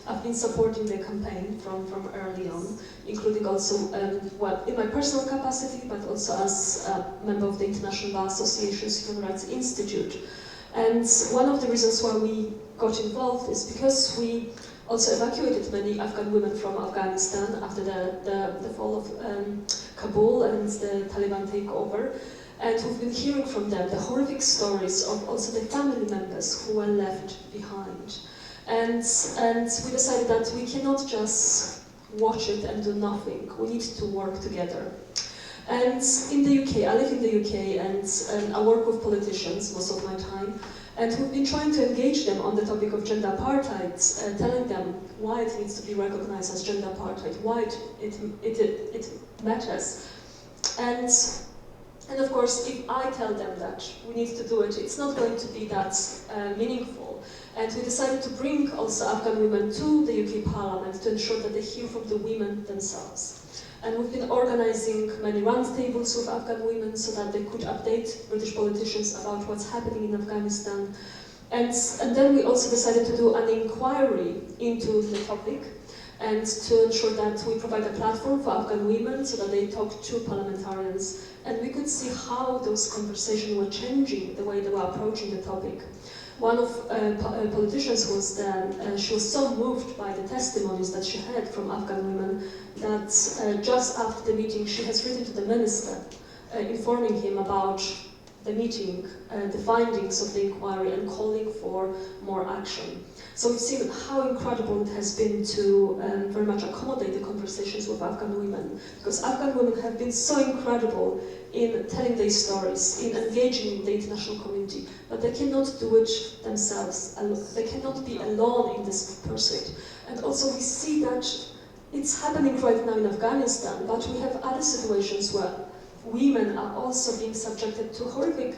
I've been supporting the campaign from early on, including also in my personal capacity, but also as a member of the International Law Association's Human Rights Institute. And one of the reasons why we got involved is because we also evacuated many Afghan women from Afghanistan after the fall of Kabul and the Taliban takeover. And we've been hearing from them the horrific stories of also the family members who were left behind. And we decided that we cannot just watch it and do nothing. We need to work together. And in the UK, I live in the UK, and I work with politicians most of my time. And we've been trying to engage them on the topic of gender apartheid, telling them why it needs to be recognized as gender apartheid, why it matters. And of course, if I tell them that we need to do it, it's not going to be that meaningful. And we decided to bring also Afghan women to the UK Parliament to ensure that they hear from the women themselves. And we've been organizing many roundtables with Afghan women so that they could update British politicians about what's happening in Afghanistan. And then we also decided to do an inquiry into the topic, and to ensure that we provide a platform for Afghan women so that they talk to parliamentarians, and we could see how those conversations were changing the way they were approaching the topic. One of politicians was she was so moved by the testimonies that she had from Afghan women that just after the meeting she has written to the minister informing him about the meeting, the findings of the inquiry, and calling for more action. So we've seen how incredible it has been to very much accommodate the conversations with Afghan women, because Afghan women have been so incredible in telling their stories, in engaging in the international community, but they cannot do it themselves. They cannot be alone in this pursuit. And also we see that it's happening right now in Afghanistan, but we have other situations where women are also being subjected to horrific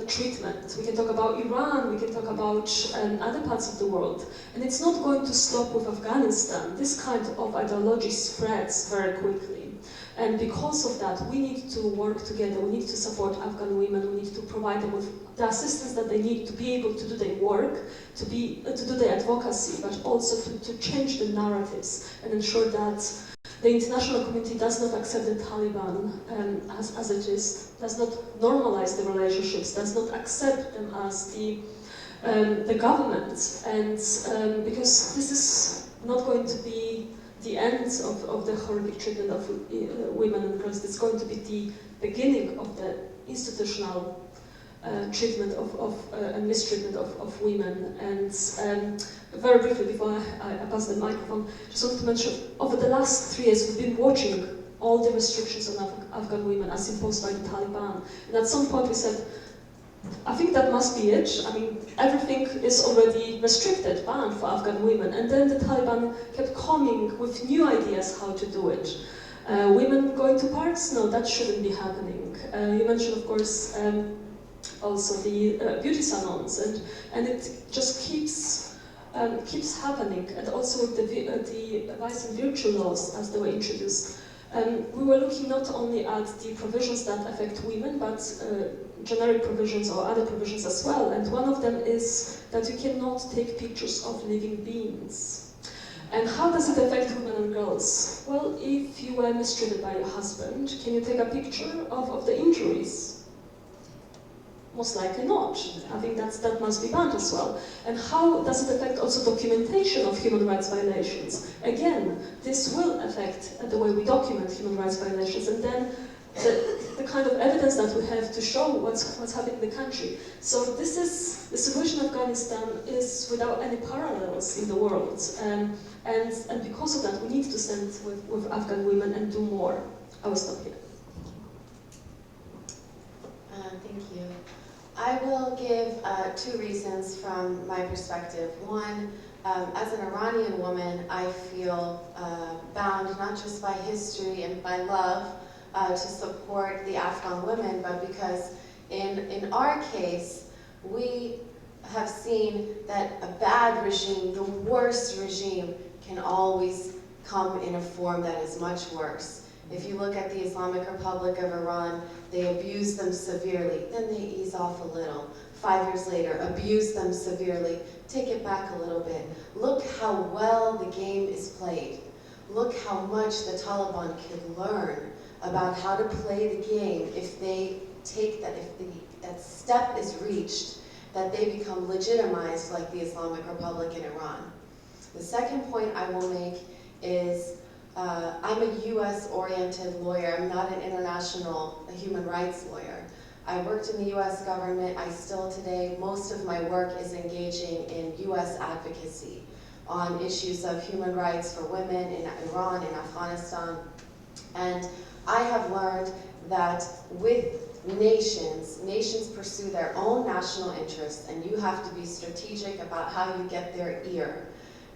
treatment. We can talk about Iran, we can talk about other parts of the world. And it's not going to stop with Afghanistan. This kind of ideology spreads very quickly. And because of that, we need to work together. We need to support Afghan women. We need to provide them with the assistance that they need to be able to do their work, to do their advocacy, but also to change the narratives and ensure that the international community does not accept the Taliban as it is, does not normalize the relationships, does not accept them as the government. And because this is not going to be the end of the horrific treatment of women and girls, it's going to be the beginning of the institutional treatment and mistreatment of women. And very briefly, before I pass the microphone, just want to mention, over the last 3 years, we've been watching all the restrictions on Afghan women as imposed by the Taliban. And at some point we said, I think that must be it. I mean, everything is already restricted, banned for Afghan women. And then the Taliban kept coming with new ideas how to do it. Women going to parks? No, that shouldn't be happening. You mentioned, of course, also the beauty salons, and it just keeps happening. And also with the vice and virtue laws as they were introduced. We were looking not only at the provisions that affect women, but generic provisions or other provisions as well. And one of them is that you cannot take pictures of living beings. And how does it affect women and girls? Well, if you were mistreated by your husband, can you take a picture of the injuries? Most likely not. I think that must be banned as well. And how does it affect also documentation of human rights violations? Again, this will affect the way we document human rights violations, and then the kind of evidence that we have to show what's happening in the country. So the situation in Afghanistan is without any parallels in the world. And because of that, we need to stand with Afghan women and do more. I will stop here. Thank you. I will give 2 reasons from my perspective. One, as an Iranian woman, I feel bound not just by history and by love to support the Afghan women, but because in our case, we have seen that a bad regime, the worst regime, can always come in a form that is much worse. If you look at the Islamic Republic of Iran, they abuse them severely, then they ease off a little. 5 years later, abuse them severely, take it back a little bit. Look how well the game is played. Look how much the Taliban can learn about how to play the game if they take that, if that step is reached, that they become legitimized like the Islamic Republic in Iran. The second point I will make is I'm a US-oriented lawyer. I'm not an international human rights lawyer. I worked in the US government. I still today, most of my work is engaging in US advocacy on issues of human rights for women in Iran and Afghanistan. And I have learned that with nations pursue their own national interests, and you have to be strategic about how you get their ear.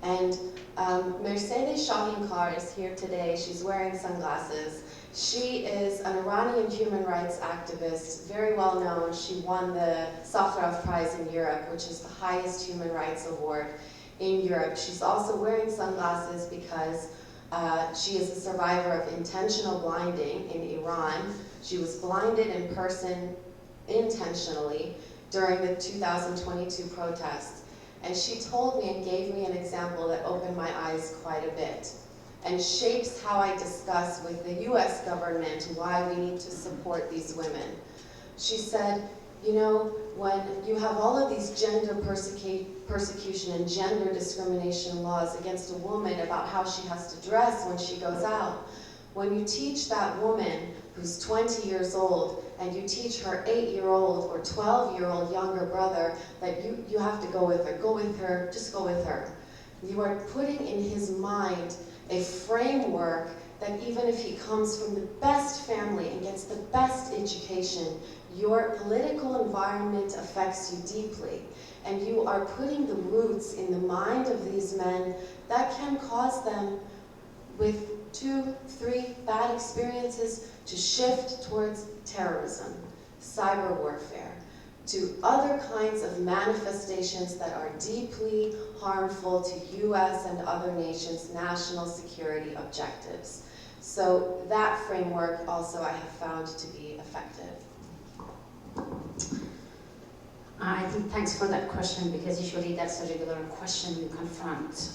And Mercedes Shahinkar is here today. She's wearing sunglasses. She is an Iranian human rights activist, very well known. She won the Sakharov Prize in Europe, which is the highest human rights award in Europe. She's also wearing sunglasses because she is a survivor of intentional blinding in Iran. She was blinded in person intentionally during the 2022 protests. And she told me and gave me an example that opened my eyes quite a bit and shapes how I discuss with the US government why we need to support these women. She said, you know, when you have all of these gender persecution and gender discrimination laws against a woman about how she has to dress when she goes out, when you teach that woman who's 20 years old and you teach her 8-year-old or 12-year-old younger brother that you have to go with her, just go with her. You are putting in his mind a framework that even if he comes from the best family and gets the best education, your political environment affects you deeply. And you are putting the roots in the mind of these men that can cause them, with 2, 3 bad experiences, to shift towards terrorism, cyber warfare, to other kinds of manifestations that are deeply harmful to US and other nations' national security objectives. So that framework also I have found to be effective. I think thanks for that question, because usually that's a regular question we confront.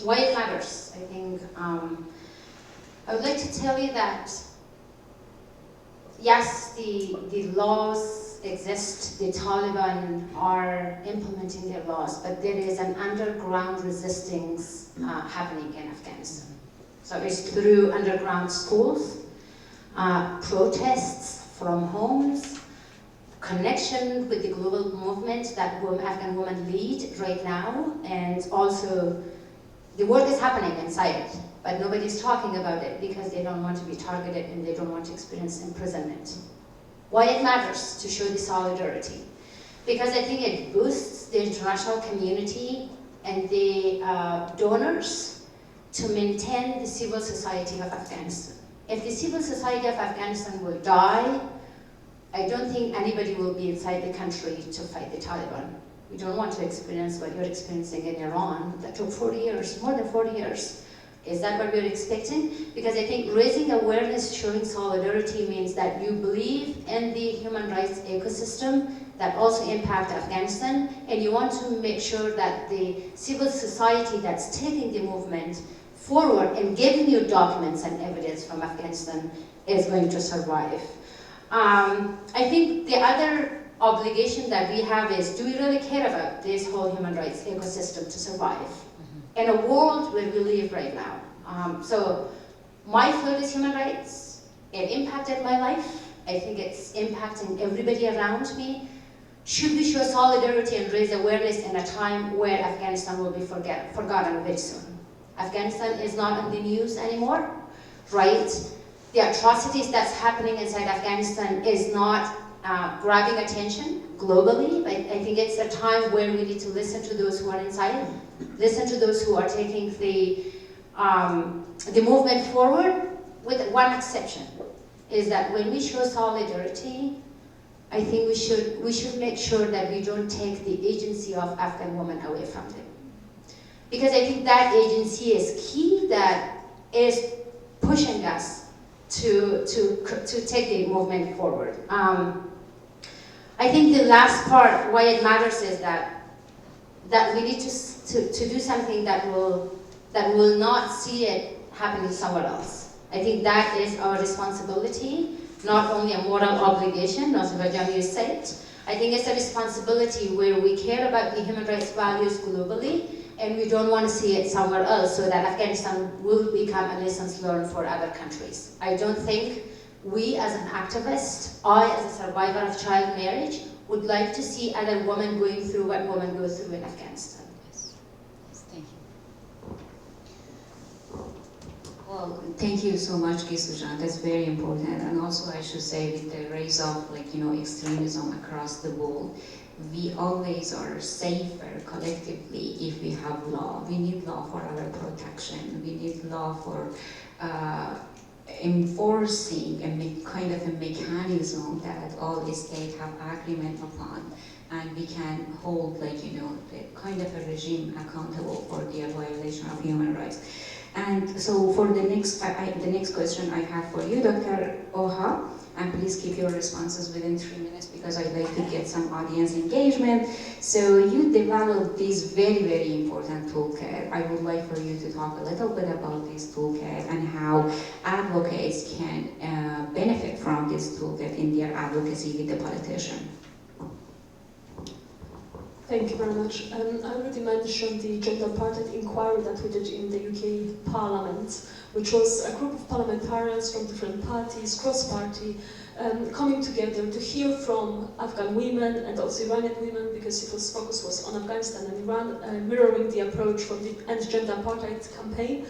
Why it matters, I think. I would like to tell you that, yes, the laws exist, the Taliban are implementing their laws, but there is an underground resistance happening in Afghanistan. So it's through underground schools, protests from homes, connection with the global movement that Afghan women lead right now, and also the work is happening inside, but nobody's talking about it because they don't want to be targeted and they don't want to experience imprisonment. Why it matters to show the solidarity? Because I think it boosts the international community and the donors to maintain the civil society of Afghanistan. If the civil society of Afghanistan will die, I don't think anybody will be inside the country to fight the Taliban. We don't want to experience what you're experiencing in Iran. That took 40 years, more than 40 years. Is that what we're expecting? Because I think raising awareness, showing solidarity means that you believe in the human rights ecosystem that also impact Afghanistan, and you want to make sure that the civil society that's taking the movement forward and giving you documents and evidence from Afghanistan is going to survive. I think the other obligation that we have is, do we really care about this whole human rights ecosystem to survive in a world where we live right now? So my field is human rights. It impacted my life. I think it's impacting everybody around me. Should we show solidarity and raise awareness in a time where Afghanistan will be forgotten very soon? Afghanistan is not on the news anymore, right? The atrocities that's happening inside Afghanistan is not grabbing attention globally. I think it's a time where we need to listen to those who are inside, listen to those who are taking the movement forward, with one exception, is that when we show solidarity, I think we should make sure that we don't take the agency of Afghan women away from them. Because I think that agency is key, that is pushing us to take the movement forward. I think the last part, why it matters, is that we need to do something that will not see it happening somewhere else. I think that is our responsibility, not only a moral obligation, as Vajani said. I think it's a responsibility where we care about the human rights values globally, and we don't want to see it somewhere else, so that Afghanistan will become a lessons learned for other countries. I don't think we as an activist, I as a survivor of child marriage, would like to see other women going through what women go through in Afghanistan. Yes, thank you. Well, thank you so much, Gisujan. That's very important. And also I should say, with the rise of extremism across the world, we always are safer collectively if we have law. We need law for our protection. We need law for enforcing a kind of a mechanism that all states have agreement upon, and we can hold the kind of a regime accountable for the violation of human rights. And so for the next question I have for you, Dr. Oha, and please keep your responses within 3 minutes because I'd like to get some audience engagement. So you developed this very, very important toolkit. I would like for you to talk a little bit about this toolkit and how advocates can benefit from this toolkit in their advocacy with the politician. Thank you very much. I already mentioned the gender apartheid inquiry that we did in the UK Parliament, which was a group of parliamentarians from different parties, cross-party, coming together to hear from Afghan women and also Iranian women, because its focus was on Afghanistan and Iran, mirroring the approach from the End Gender Apartheid campaign,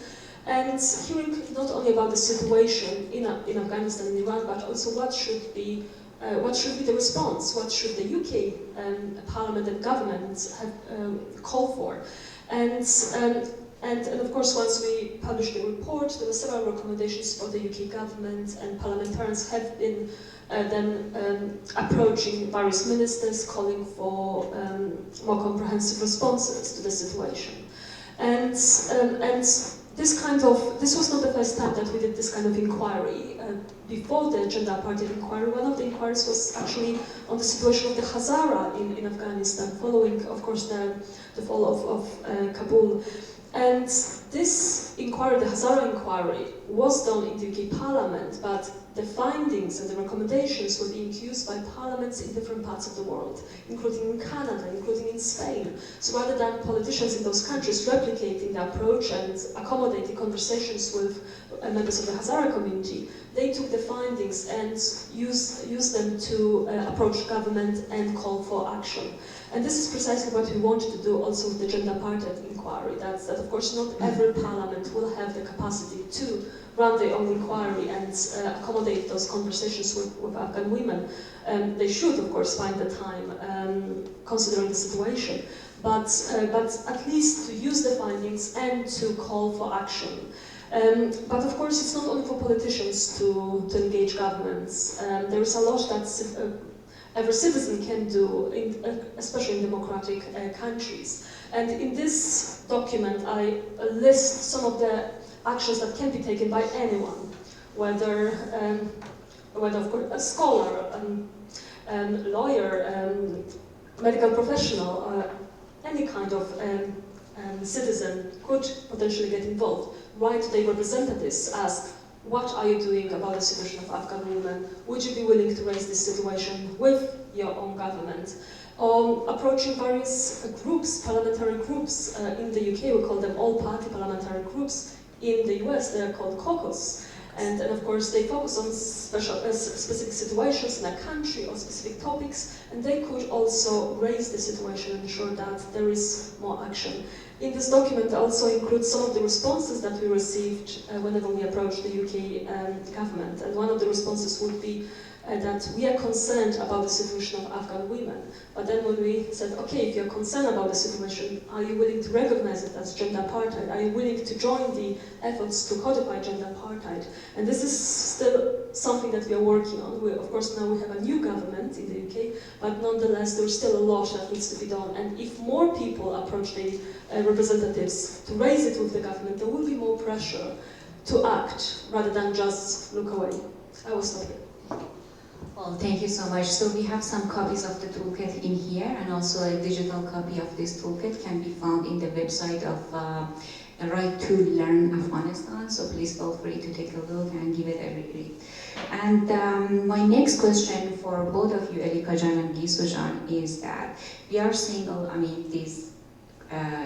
and hearing not only about the situation in Afghanistan and Iran, but also what should be the response? What should the UK Parliament and government have, call for? And of course, once we published the report, there were several recommendations for the UK government, and parliamentarians have been then approaching various ministers, calling for more comprehensive responses to the situation. And this was not the first time that we did this kind of inquiry. Before the gender apartheid inquiry, one of the inquiries was actually on the situation of the Hazara in Afghanistan, following, of course, the fall of Kabul. And this inquiry, the Hazara inquiry, was done in the UK Parliament, but the findings and the recommendations were being used by parliaments in different parts of the world, including in Canada, including in Spain. So rather than politicians in those countries replicating the approach and accommodating conversations with members of the Hazara community, they took the findings and used them to approach government and call for action. And this is precisely what we wanted to do also with the gender apartheid inquiry. That of course not every parliament will have the capacity to run their own inquiry and accommodate those conversations with Afghan women. They should, of course, find the time considering the situation, but at least to use the findings and to call for action. But of course, it's not only for politicians to engage governments. There is a lot that every citizen can do, especially in democratic countries. And in this document, I list some of the actions that can be taken by anyone, whether of course a scholar, lawyer, medical professional, any kind of citizen could potentially get involved. Write to their representatives, ask, what are you doing about the situation of Afghan women? Would you be willing to raise this situation with your own government? Approaching various groups, parliamentary groups. In the UK, we call them all-party parliamentary groups. In the US, they are called caucus. And of course, they focus on specific situations in a country or specific topics, and they could also raise the situation and ensure that there is more action. In this document, I also include some of the responses that we received whenever we approached the UK government. And one of the responses would be that we are concerned about the situation of Afghan women. But then when we said, okay, if you're concerned about the situation, are you willing to recognize it as gender apartheid? Are you willing to join the efforts to codify gender apartheid? And this is still something that we are working on. Of course, now we have a new government in the UK, but nonetheless, there's still a lot that needs to be done. And if more people approach the representatives to raise it with the government, there will be more pressure to act rather than just look away. I will stop here. Well, thank you so much. So we have some copies of the toolkit in here, and also a digital copy of this toolkit can be found in the website of Right to Learn Afghanistan. So please feel free to take a look and give it a read. And my next question for both of you, Elikajan and Gisujan, is that we are seeing, this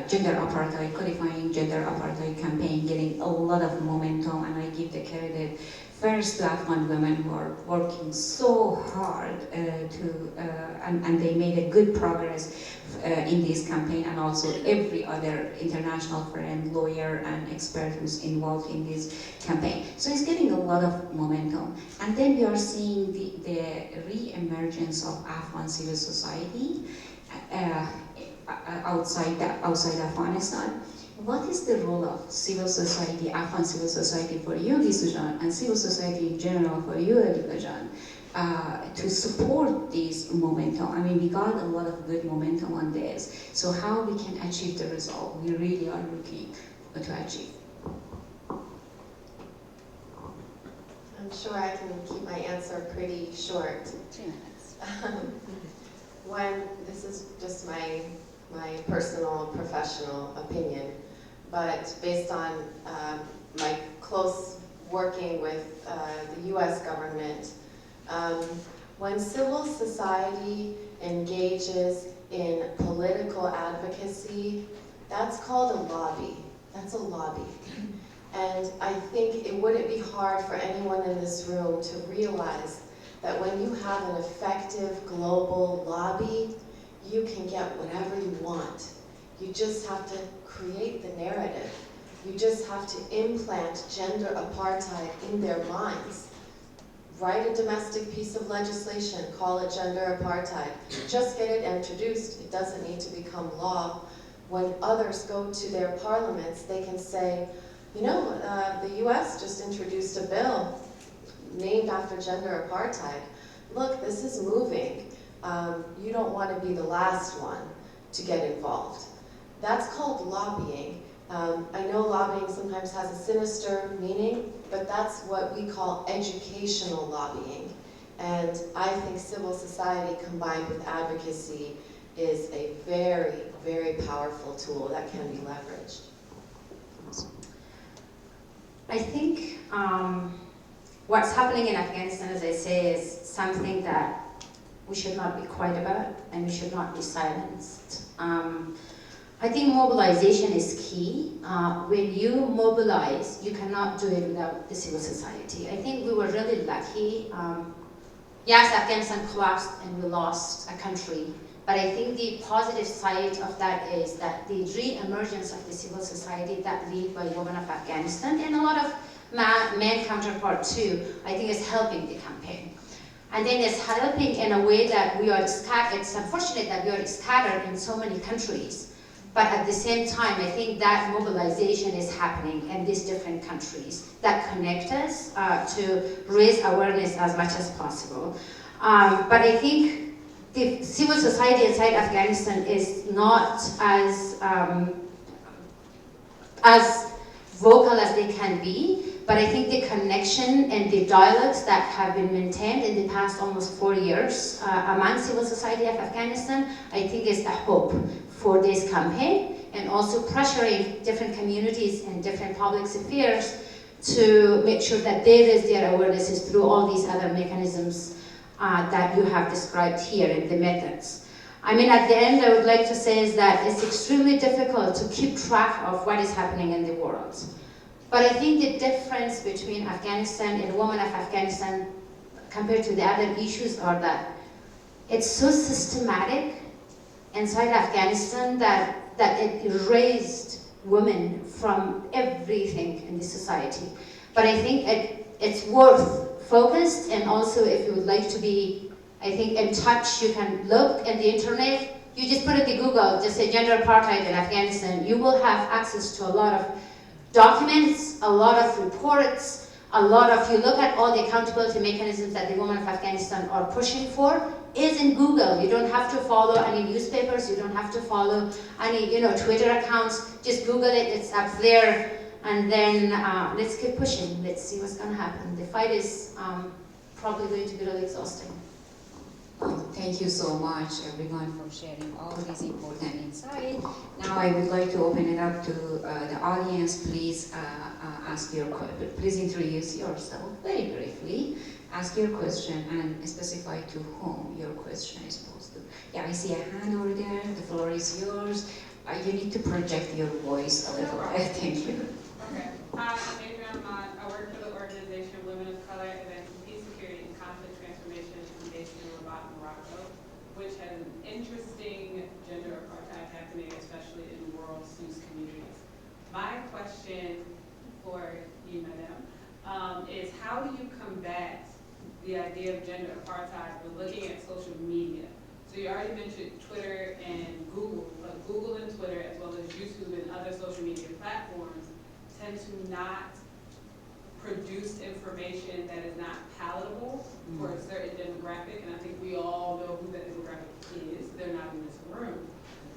gender apartheid, codifying gender apartheid campaign getting a lot of momentum, and I give the credit first to Afghan women who are working so hard and they made a good progress in this campaign, and also every other international friend, lawyer and expert who's involved in this campaign. So it's getting a lot of momentum. And then we are seeing the re-emergence of Afghan civil society outside Afghanistan. What is the role of civil society, Afghan civil society for you, Gisujan, and civil society in general for you, Elikajan, to support this momentum? We got a lot of good momentum on this. So how we can achieve the result we really are looking to achieve? I'm sure I can keep my answer pretty short. 3 minutes. This is just my personal, professional opinion, but based on my close working with the US government, when civil society engages in political advocacy, that's called a lobby. That's a lobby. And I think it wouldn't be hard for anyone in this room to realize that when you have an effective global lobby, you can get whatever you want. You just have to create the narrative. You just have to implant gender apartheid in their minds. Write a domestic piece of legislation, call it gender apartheid. Just get it introduced. It doesn't need to become law. When others go to their parliaments, they can say, you know, the US just introduced a bill named after gender apartheid. Look, this is moving. You don't want to be the last one to get involved. That's called lobbying. I know lobbying sometimes has a sinister meaning, but that's what we call educational lobbying. And I think civil society combined with advocacy is a very, very powerful tool that can be leveraged. I think what's happening in Afghanistan, as I say, is something that we should not be quiet about and we should not be silenced. I think mobilization is key. When you mobilize, you cannot do it without the civil society. I think we were really lucky. Yes, Afghanistan collapsed and we lost a country, but I think the positive side of that is that the re-emergence of the civil society that lead by women of Afghanistan and a lot of men counterpart too, I think is helping the campaign. And then it's helping in a way that we are scattered. It's unfortunate that we are scattered in so many countries. But at the same time, I think that mobilization is happening in these different countries that connect us to raise awareness as much as possible. But I think the civil society inside Afghanistan is not as vocal as they can be. But I think the connection and the dialogues that have been maintained in the past almost 4 years among civil society of Afghanistan, I think is a hope for this campaign, and also pressuring different communities and different public spheres to make sure that they raise their awarenesses through all these other mechanisms that you have described here in the methods. I mean, at the end, I would like to say is that it's extremely difficult to keep track of what is happening in the world. But I think the difference between Afghanistan and women of Afghanistan compared to the other issues are that it's so systematic inside Afghanistan that it erased women from everything in the society. But I think it's worth focused, and also if you would like to be, I think, in touch, you can look in the internet. You just put it in Google, just say gender apartheid in Afghanistan. You will have access to a lot of documents, a lot of reports, a lot of, you look at all the accountability mechanisms that the women of Afghanistan are pushing for, is in Google. You don't have to follow any newspapers, you don't have to follow any Twitter accounts, just Google it, it's up there, and then let's keep pushing, let's see what's going to happen. The fight is probably going to be really exhausting. Thank you so much, everyone, for sharing all these important insights. Now I would like to open it up to the audience. Please please introduce yourself very briefly. Ask your question and specify to whom your question is posed to. Yeah, I see a hand over there. The floor is yours. You need to project your voice a little bit. Thank you. Okay. Hi, I'm Adrian Mott. I work for the organization Women of Color Advancing Peace, Security, and Conflict Transformation. I'm based in Rabat, Morocco, which has an interesting gender apartheid happening, especially in rural Sus communities. My question for you, Madam, is how do you combat the idea of gender apartheid when looking at social media? So you already mentioned Twitter and Google, but Google and Twitter, as well as YouTube and other social media platforms, tend to not produce information that is not palatable for a certain demographic, and I think we all know who that demographic is. They're not in this room.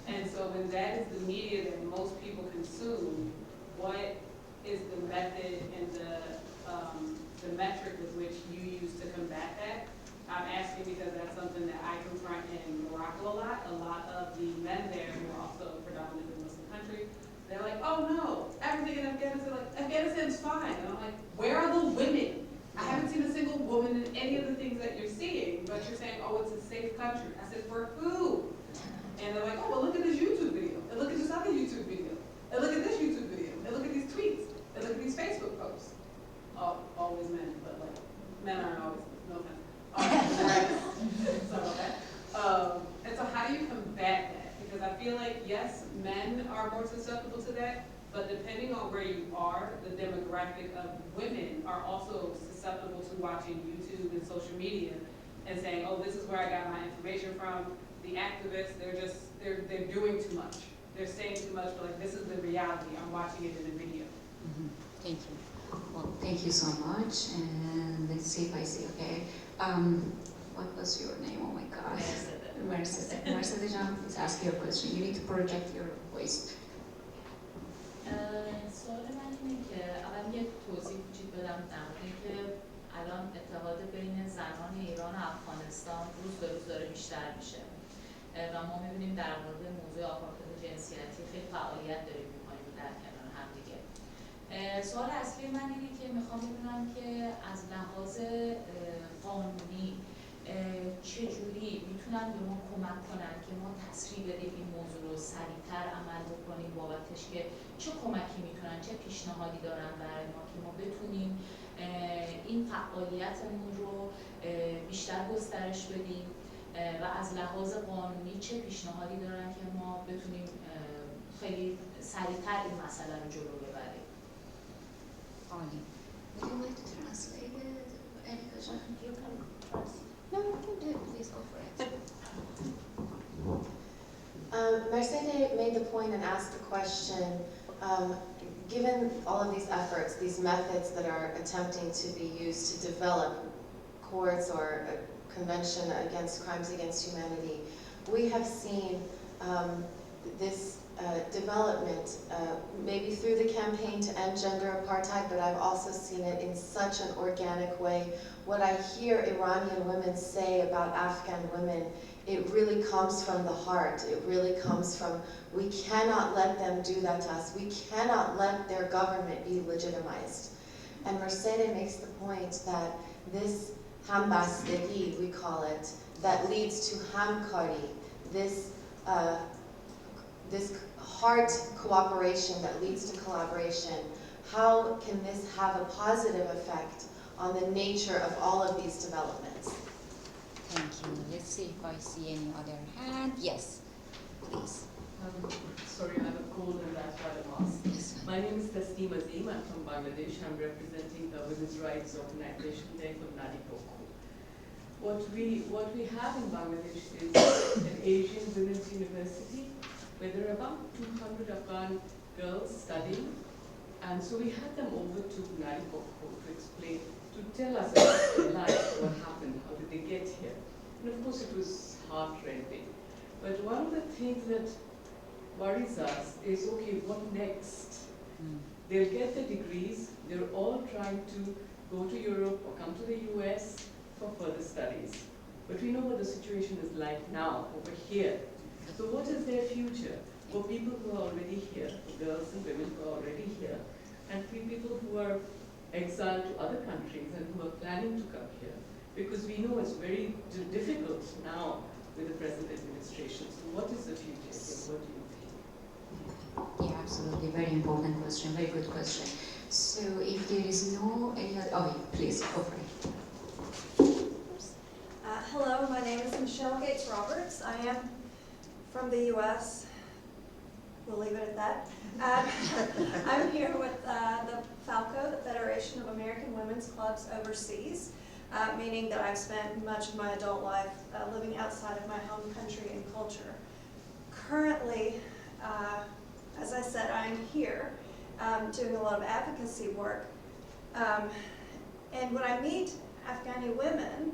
And so when that is the media that most people consume, what is the method and the metric with which you use to combat that? I'm asking because that's something that I confront in Morocco a lot. A lot of the men there, who are also predominantly Muslim country, they're like, oh no, everything in Afghanistan, like, Afghanistan's fine. And I'm like, where are the women? I haven't seen a single woman in any of the things that you're seeing, but you're saying, oh, it's a safe country. I said, for who? And they're like, oh, well, look at this YouTube video, and look at this other YouTube video, and look at this YouTube video, and look at these tweets, and look at these Facebook posts. Always men, but like, men aren't always, no offense. Sorry about that. And so how do you combat that? Because I feel like, yes, men are more susceptible to that, but depending on where you are, the demographic of women are also susceptible to watching YouTube and social media and saying, oh, this is where I got my information from. The activists, they're doing too much. They're saying too much, but like, this is the reality. I'm watching it in a video. Mm-hmm. Thank you. Well, thank you so much. And let's see if I see, okay. What was your name? Oh my God. Mercedes. Mercedes, please ask your question. You need to project your voice. سوال من اینه که اول یک توضیح کوچیک بدم در مورد اینکه الان اتحاد بین زنان ایران و افغانستان روز به روز داره بیشتر میشه و ما میبینیم در مورد موضوع آپارتاید جنسیتی خیلی فعالیت داریم میکنیم در کنار هم دیگه. سوال اصلی من اینه که میخوام بدونم که از لحاظ قانونی چجوری میتونن به ما کمک کنن که ما تسریع بدیم این موضوع رو سریعتر عمل بکنیم بابتش که چه کمکی میتونن چه پیشنهادی دارن برای ما که ما بتونیم این فعالیتمون رو بیشتر گسترش بدیم و از لحاظ قانونی چه پیشنهادی دارن که ما بتونیم خیلی سریعتر این مسئله رو جلو ببریم. عالی. Would you like to translate it? Any question? You can translate. No, you can do it. Please go for it. Mercedes made the point and asked the question, given all of these efforts, these methods that are attempting to be used to develop courts or a convention against crimes against humanity, we have seen this development, maybe through the campaign to end gender apartheid, but I've also seen it in such an organic way. What I hear Iranian women say about Afghan women, it really comes from the heart. It really comes from, we cannot let them do that to us. We cannot let their government be legitimized. And Mercedes makes the point that this hambastagi, we call it, that leads to hamkari, this heart cooperation that leads to collaboration, how can this have a positive effect on the nature of all of these developments? Thank you. Let's see if I see any other hand. Yes, please. Sorry, I have a cold and that's why I'm asking. Yes. My name is Tasneem Azim. I'm from Bangladesh. I'm representing the women's rights organization there from Nadipoko. What we have in Bangladesh is an Asian women's university where there are about 200 Afghan girls studying. And so we had them over to Nadipoko to explain, to tell us about their life, what happened, how did they get here. And of course it was heart-rending. But one of the things that worries us is, okay, what next? They'll get the degrees, they're all trying to go to Europe or come to the US for further studies. But we know what the situation is like now, over here. So what is their future for people who are already here, for girls and women who are already here, and for people who are exiled to other countries and who are planning to come here? Because we know it's very difficult now with the present administration. So what is the future here? What do you think? Yeah, absolutely. Very important question. Very good question. So if there is no any other, oh, please go for it. Hello, my name is Michelle Gates Roberts. I am from the U.S. We'll leave it at that. I'm here with the FALCO, the Federation of American Women's Clubs Overseas, meaning that I've spent much of my adult life living outside of my home country and culture. Currently, as I said, I'm here doing a lot of advocacy work. And when I meet Afghani women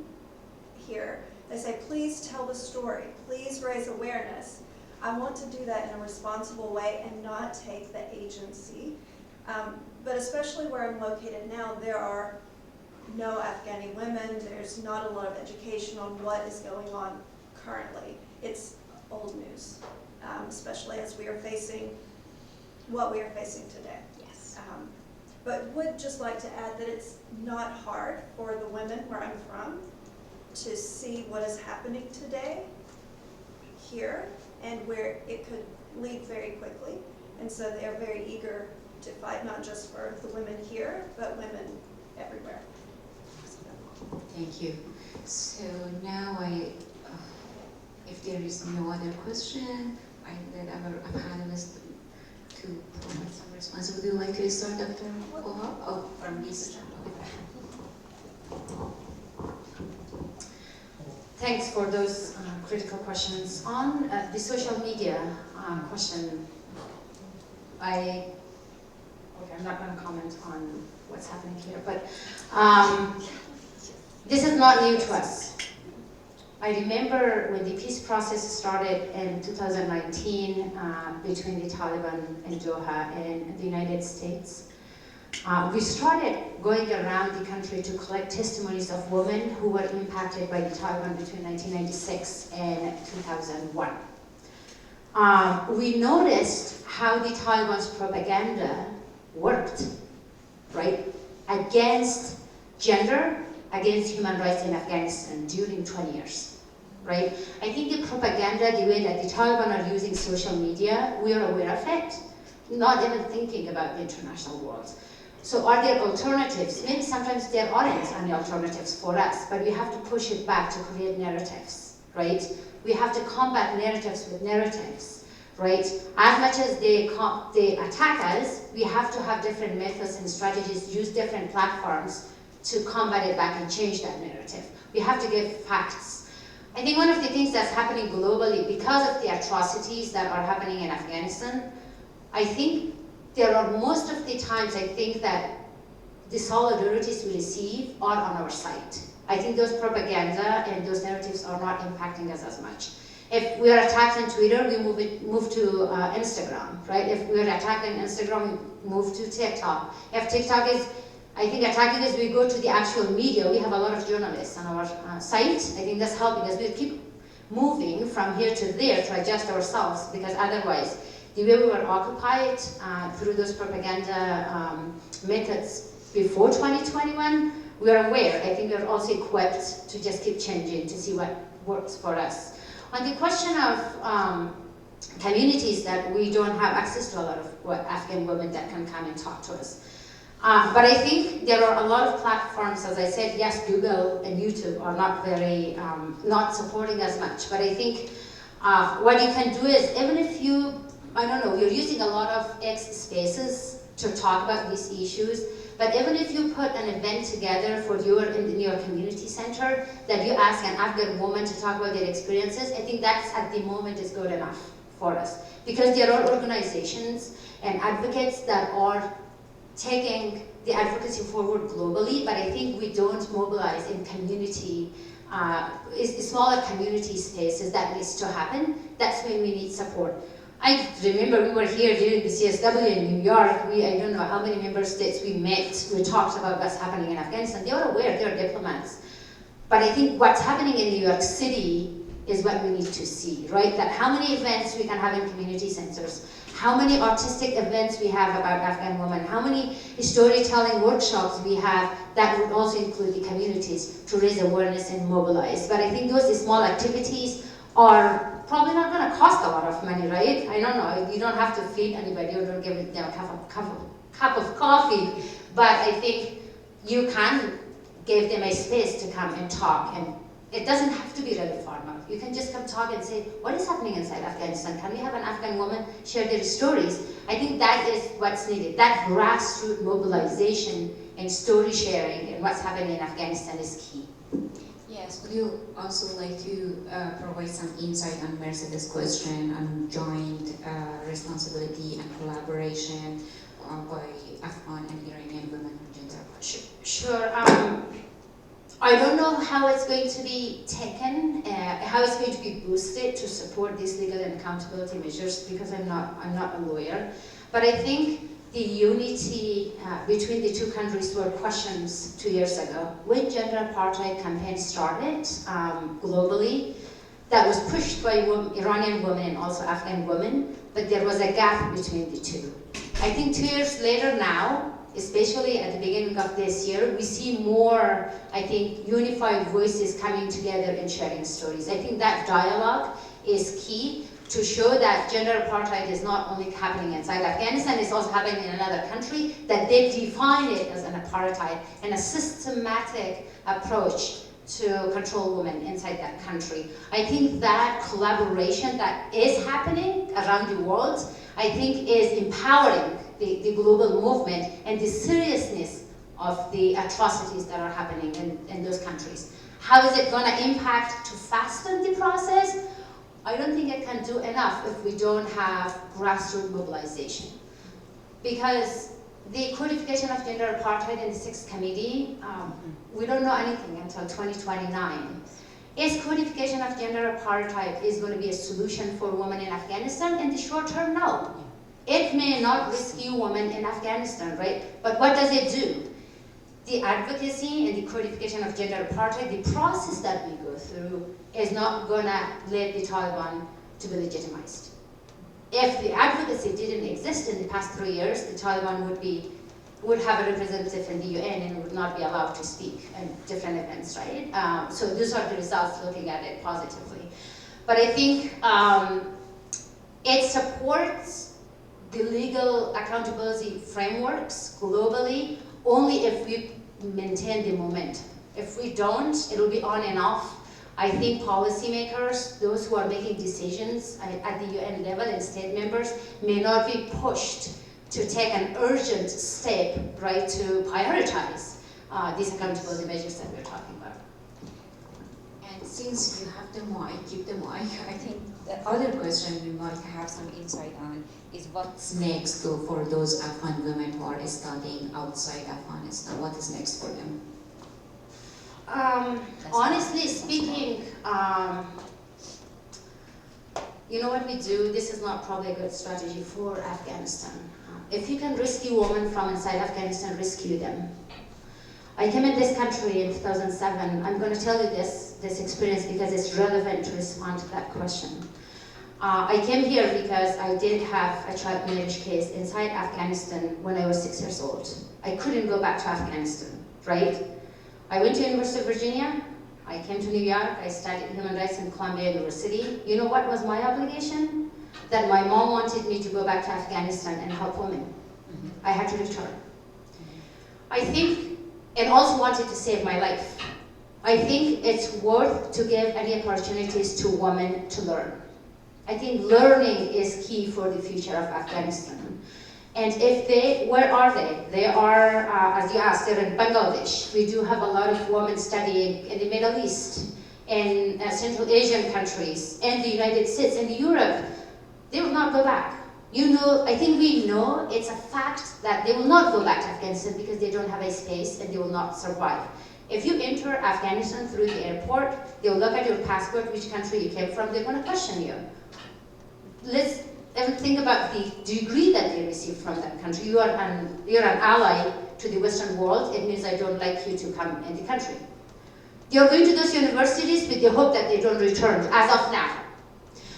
here, they say, please tell the story, please raise awareness. I want to do that in a responsible way and not take the agency. But especially where I'm located now, there are no Afghani women. There's not a lot of education on what is going on currently. It's old news, especially as we are facing what we are facing today. Yes. But would just like to add that it's not hard for the women where I'm from to see what is happening today here and where it could lead very quickly. And so they're very eager to fight, not just for the women here, but women everywhere. Thank you. So now if there is no other question, I let our panelists to provide some response. Would you like to start, Dr. Ohab? Oh, from Lisa. Thanks for those critical questions. On the social media question, I'm not going to comment on what's happening here, but this is not new to us. I remember when the peace process started in 2019 between the Taliban and Doha and the United States. We started going around the country to collect testimonies of women who were impacted by the Taliban between 1996 and 2001. We noticed how the Taliban's propaganda worked, right, against gender, against human rights in Afghanistan during 20 years, right? I think the propaganda, the way that the Taliban are using social media, we are aware of it, not even thinking about the international world. So are there alternatives? Maybe sometimes there aren't any alternatives for us, but we have to push it back to create narratives, right? We have to combat narratives with narratives, right? As much as they attack us, we have to have different methods and strategies, use different platforms to combat it back and change that narrative. We have to give facts. I think one of the things that's happening globally, because of the atrocities that are happening in Afghanistan, I think there are most of the times I think that the solidarities we receive are on our side. I think those propaganda and those narratives are not impacting us as much. If we are attacked on Twitter, we move to Instagram, right? If we are attacked on Instagram, we move to TikTok. If TikTok is, I think, attacking us, we go to the actual media. We have a lot of journalists on our site. I think that's helping us. We keep moving from here to there to adjust ourselves, because otherwise, the way we were occupied through those propaganda methods before 2021, we are aware. I think we're also equipped to just keep changing to see what works for us. On the question of communities that we don't have access to a lot of Afghan women that can come and talk to us. But I think there are a lot of platforms, as I said, yes, Google and YouTube are not very, not supporting as much. But I think what you can do is, even if you, I don't know, you're using a lot of X spaces to talk about these issues, but even if you put an event together for in your community center, that you ask an Afghan woman to talk about their experiences, I think that's at the moment is good enough for us. Because there are organizations and advocates that are taking the advocacy forward globally, but I think we don't mobilize in community, smaller community spaces. That needs to happen. That's when we need support. I remember we were here during the CSW in New York. I don't know how many member states we met. We talked about what's happening in Afghanistan. They are aware, they're diplomats. But I think what's happening in New York City is what we need to see, right? That how many events we can have in community centers, how many artistic events we have about Afghan women, how many storytelling workshops we have that would also include the communities to raise awareness and mobilize. But I think those small activities are probably not going to cost a lot of money, right? I don't know, you don't have to feed anybody or don't give them a cup of coffee, but I think you can give them a space to come and talk, and it doesn't have to be really formal. You can just come talk and say, what is happening inside Afghanistan? Can we have an Afghan woman share their stories? I think that is what's needed. That grassroots mobilization and story sharing and what's happening in Afghanistan is key. Yes, would you also like to provide some insight on Mercedes' question on joint responsibility and collaboration by Afghan and Iranian women on gender equality? Sure. I don't know how it's going to be taken, how it's going to be boosted to support these legal and accountability measures, because I'm not a lawyer. But I think the unity between the two countries were questions 2 years ago. When gender apartheid campaign started globally, that was pushed by Iranian women and also Afghan women, but there was a gap between the two. I think 2 years later now, especially at the beginning of this year, we see more, I think, unified voices coming together and sharing stories. I think that dialogue is key to show that gender apartheid is not only happening inside Afghanistan, it's also happening in another country, that they define it as an apartheid and a systematic approach to control women inside that country. I think that collaboration that is happening around the world, I think is empowering the global movement and the seriousness of the atrocities that are happening in those countries. How is it going to impact to fasten the process? I don't think it can do enough if we don't have grassroots mobilization. Because the codification of gender apartheid in the 6th Committee, we don't know anything until 2029. Is codification of gender apartheid is going to be a solution for women in Afghanistan? In the short term, no. It may not rescue women in Afghanistan, right? But what does it do? The advocacy and the codification of gender apartheid, the process that we go through, is not going to let the Taliban to be legitimized. If the advocacy didn't exist in the past 3 years, the Taliban would have a representative in the UN and would not be allowed to speak at different events, right? So those are the results looking at it positively. But I think it supports the legal accountability frameworks globally only if we maintain the momentum. If we don't, it'll be on and off. I think policymakers, those who are making decisions at the UN level and state members, may not be pushed to take an urgent step, right, to prioritize these accountability measures that we're talking about. And since you have the mic, keep the mic, I think the other question we might have some insight on is what's next for those Afghan women who are studying outside Afghanistan. What is next for them? Honestly speaking, you know what we do? This is not probably a good strategy for Afghanistan. If you can rescue women from inside Afghanistan, rescue them. I came in this country in 2007. I'm going to tell you this experience because it's relevant to respond to that question. I came here because I did have a child marriage case inside Afghanistan when I was 6 years old. I couldn't go back to Afghanistan, right? I went to University of Virginia. I came to New York. I studied human rights in Columbia University. You know what was my obligation? That my mom wanted me to go back to Afghanistan and help women. I had to return. I think, and also wanted to save my life. I think it's worth to give any opportunities to women to learn. I think learning is key for the future of Afghanistan. And if they, where are they? They are, as you asked, they're in Bangladesh. We do have a lot of women studying in the Middle East, in Central Asian countries, and the United States, and Europe. They will not go back. You know, I think we know it's a fact that they will not go back to Afghanistan because they don't have a space and they will not survive. If you enter Afghanistan through the airport, they'll look at your passport, which country you came from, they're going to question you. Let's think about the degree that they received from that country. You're an ally to the Western world. It means I don't like you to come in the country. You're going to those universities with the hope that they don't return, as of now.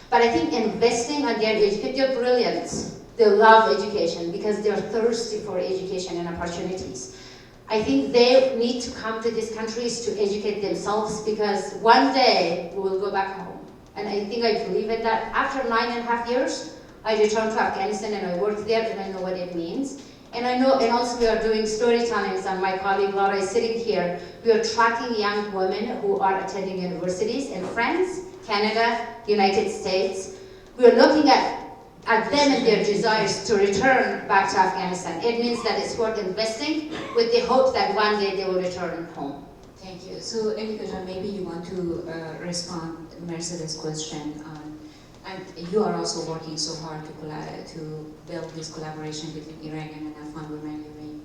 But I think investing on their education, they're brilliant. They love education because they're thirsty for education and opportunities. I think they need to come to these countries to educate themselves because one day we will go back home. And I think I believe in that. After 9.5 years, I returned to Afghanistan and I worked there and I know what it means. And I know, and also we are doing storytellings, and my colleague Laura is sitting here. We are tracking young women who are attending universities in France, Canada, United States. We are looking at them and their desires to return back to Afghanistan. It means that it's worth investing with the hope that one day they will return home. Thank you. So, Elika, maybe you want to respond to Mercedes' question. And you are also working so hard to build this collaboration between Iranian and Afghan women.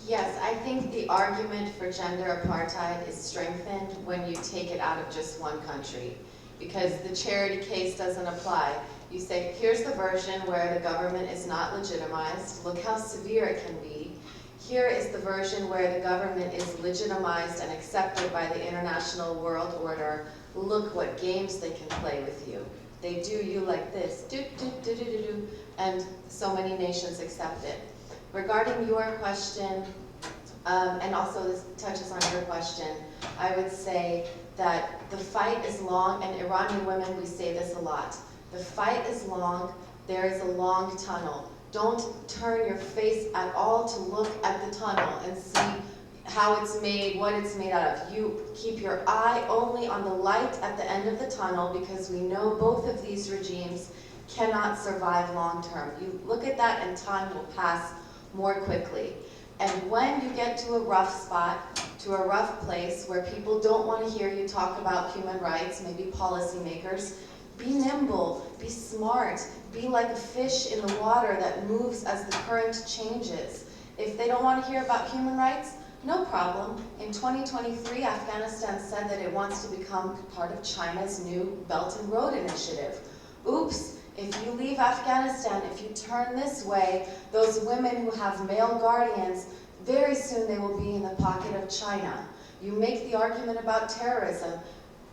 Yes, I think the argument for gender apartheid is strengthened when you take it out of just one country, because the charity case doesn't apply. You say, here's the version where the government is not legitimized. Look how severe it can be. Here is the version where the government is legitimized and accepted by the international world order. Look what games they can play with you. They do you like this, do, do, do, do, do, do, and so many nations accept it. Regarding your question, and also this touches on your question, I would say that the fight is long, and Iranian women, we say this a lot, The fight is long, there is a long tunnel. Don't turn your face at all to look at the tunnel and see how it's made, what it's made out of. You keep your eye only on the light at the end of the tunnel, because we know both of these regimes cannot survive long term. You look at that and time will pass more quickly. And when you get to a rough spot, to a rough place where people don't want to hear you talk about human rights, maybe policymakers, be nimble, be smart, be like a fish in the water that moves as the current changes. If they don't want to hear about human rights, no problem. In 2023, Afghanistan said that it wants to become part of China's new Belt and Road Initiative. Oops, if you leave Afghanistan, if you turn this way, those women who have male guardians, very soon they will be in the pocket of China. You make the argument about terrorism.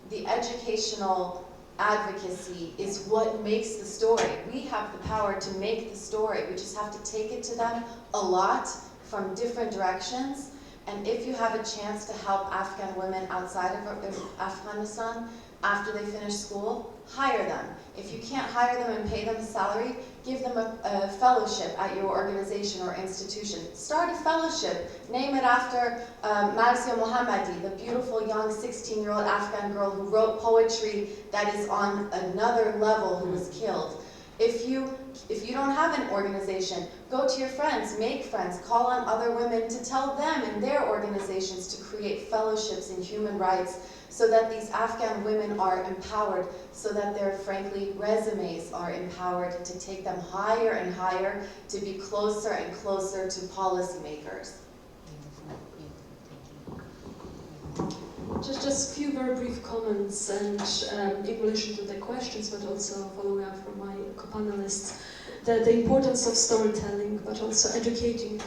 The educational advocacy is what makes the story. We have the power to make the story. We just have to take it to them a lot from different directions. And if you have a chance to help Afghan women outside of Afghanistan after they finish school, hire them. If you can't hire them and pay them a salary, give them a fellowship at your organization or institution. Start a fellowship. Name it after Marziya Mohammadi, the beautiful young 16-year-old Afghan girl who wrote poetry that is on another level, who was killed. If you don't have an organization, go to your friends, make friends, call on other women to tell them and their organizations to create fellowships in human rights, so that these Afghan women are empowered, so that their, frankly, resumes are empowered to take them higher and higher, to be closer and closer to policymakers. Just a few very brief comments, and in relation to the questions, but also following up from my co-panelists, the importance of storytelling, but also educating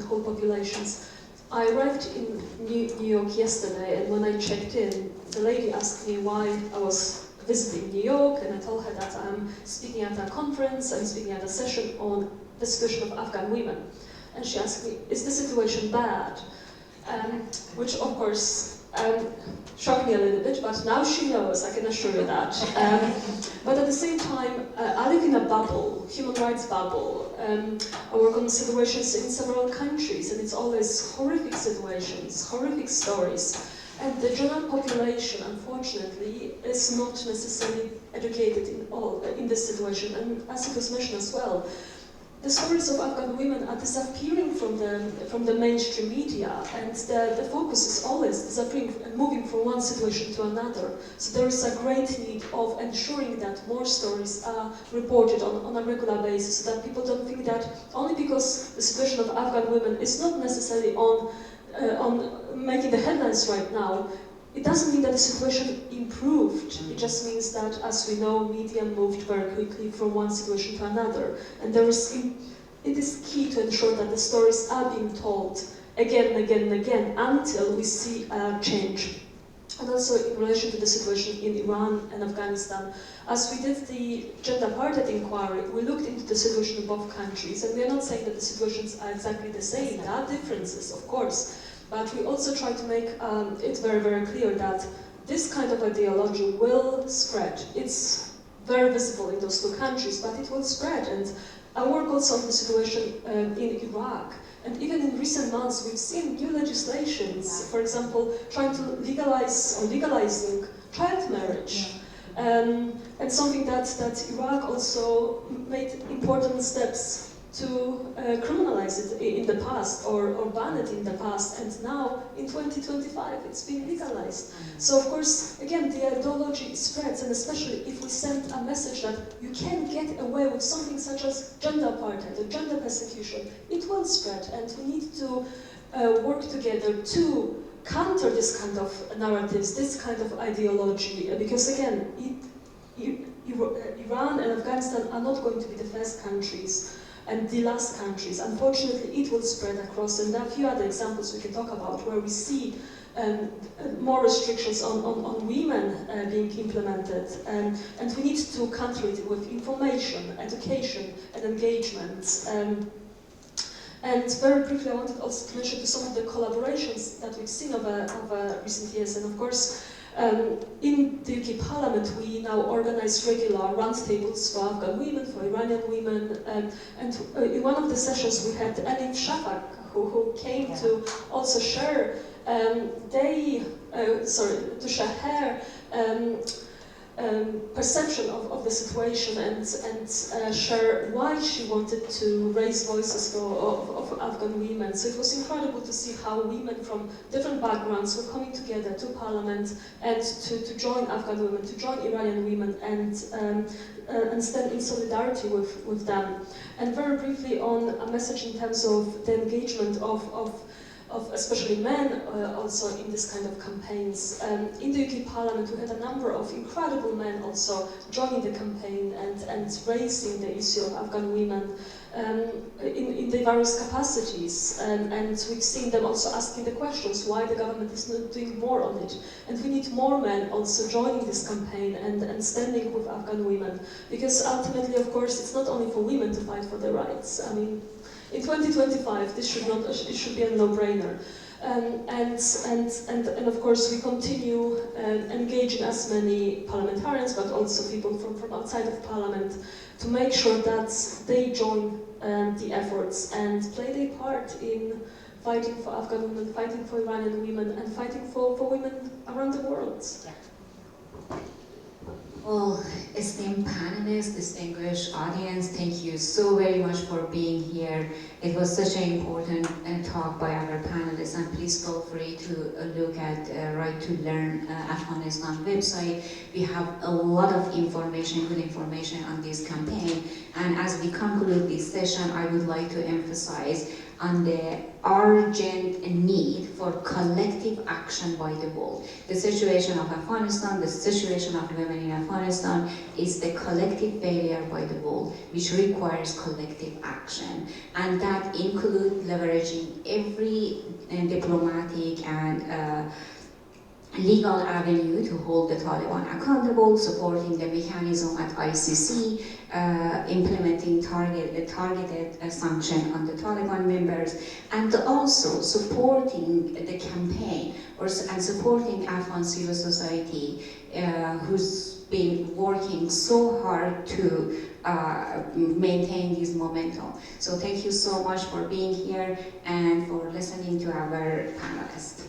whole populations. I arrived in New York yesterday, and when I checked in, the lady asked me why I was visiting New York, and I told her that I'm speaking at a conference, I'm speaking at a session on the situation of Afghan women. And she asked me, is the situation bad? Which, of course, shocked me a little bit, but now she knows, I can assure you that. But at the same time, I live in a bubble, human rights bubble. I work on situations in several countries, and it's always horrific situations, horrific stories. And the general population, unfortunately, is not necessarily educated in this situation. And as it was mentioned as well, the stories of Afghan women are disappearing from the mainstream media, and the focus is always disappearing and moving from one situation to another. So there is a great need of ensuring that more stories are reported on a regular basis, so that people don't think that only because the situation of Afghan women is not necessarily on making the headlines right now, it doesn't mean that the situation improved. It just means that, as we know, media moved very quickly from one situation to another. And it is key to ensure that the stories are being told again and again and again until we see a change. And also in relation to the situation in Iran and Afghanistan, as we did the gender apartheid inquiry, we looked into the situation in both countries, and we are not saying that the situations are exactly the same. There are differences, of course. But we also try to make it very, very clear that this kind of ideology will spread. It's very visible in those two countries, but it will spread. And I work also on the situation in Iraq. And even in recent months, we've seen new legislations, for example, trying to legalizing child marriage. And something that Iraq also made important steps to criminalize it in the past, or ban it in the past, and now in 2025 it's been legalized. So of course, again, the ideology spreads, and especially if we send a message that you can get away with something such as gender apartheid or gender persecution, it will spread, and we need to work together to counter this kind of narratives, this kind of ideology, because again, Iran and Afghanistan are not going to be the first countries and the last countries. Unfortunately, it will spread across, and there are a few other examples we can talk about where we see more restrictions on women being implemented, and we need to counter it with information, education, and engagement. And very briefly, I wanted also to mention some of the collaborations that we've seen over recent years, and of course, In the UK Parliament, we now organize regular roundtables for Afghan women, for Iranian women, and in one of the sessions we had Elif Shafak, who came to also share to share her perception of the situation and share why she wanted to raise voices of Afghan women. So it was incredible to see how women from different backgrounds were coming together to Parliament and to join Afghan women, to join Iranian women and stand in solidarity with them. And very briefly on a message in terms of the engagement of especially men also in this kind of campaigns. In the UK Parliament we had a number of incredible men also joining the campaign and raising the issue of Afghan women in the various capacities, and we've seen them also asking the questions why the government is not doing more on it. And we need more men also joining this campaign and standing with Afghan women, because ultimately, of course, it's not only for women to fight for their rights. I mean, in 2025, it should be a no-brainer. And of course, we continue engaging as many parliamentarians, but also people from outside of Parliament, to make sure that they join the efforts and play their part in fighting for Afghan women, fighting for Iranian women, and fighting for women around the world. Well, esteemed panelists, distinguished audience, thank you so very much for being here. It was such an important talk by our panelists, and please feel free to look at Right to Learn Afghanistan website. We have a lot of information, good information on this campaign. And as we conclude this session, I would like to emphasize on the urgent need for collective action by the world. The situation of Afghanistan, the situation of women in Afghanistan is the collective failure by the world, which requires collective action. And that includes leveraging every diplomatic and legal avenue to hold the Taliban accountable, supporting the mechanism at ICC, implementing targeted sanction on the Taliban members, and also supporting the campaign and supporting Afghan civil society who's been working so hard to maintain this momentum. So thank you so much for being here and for listening to our panelists.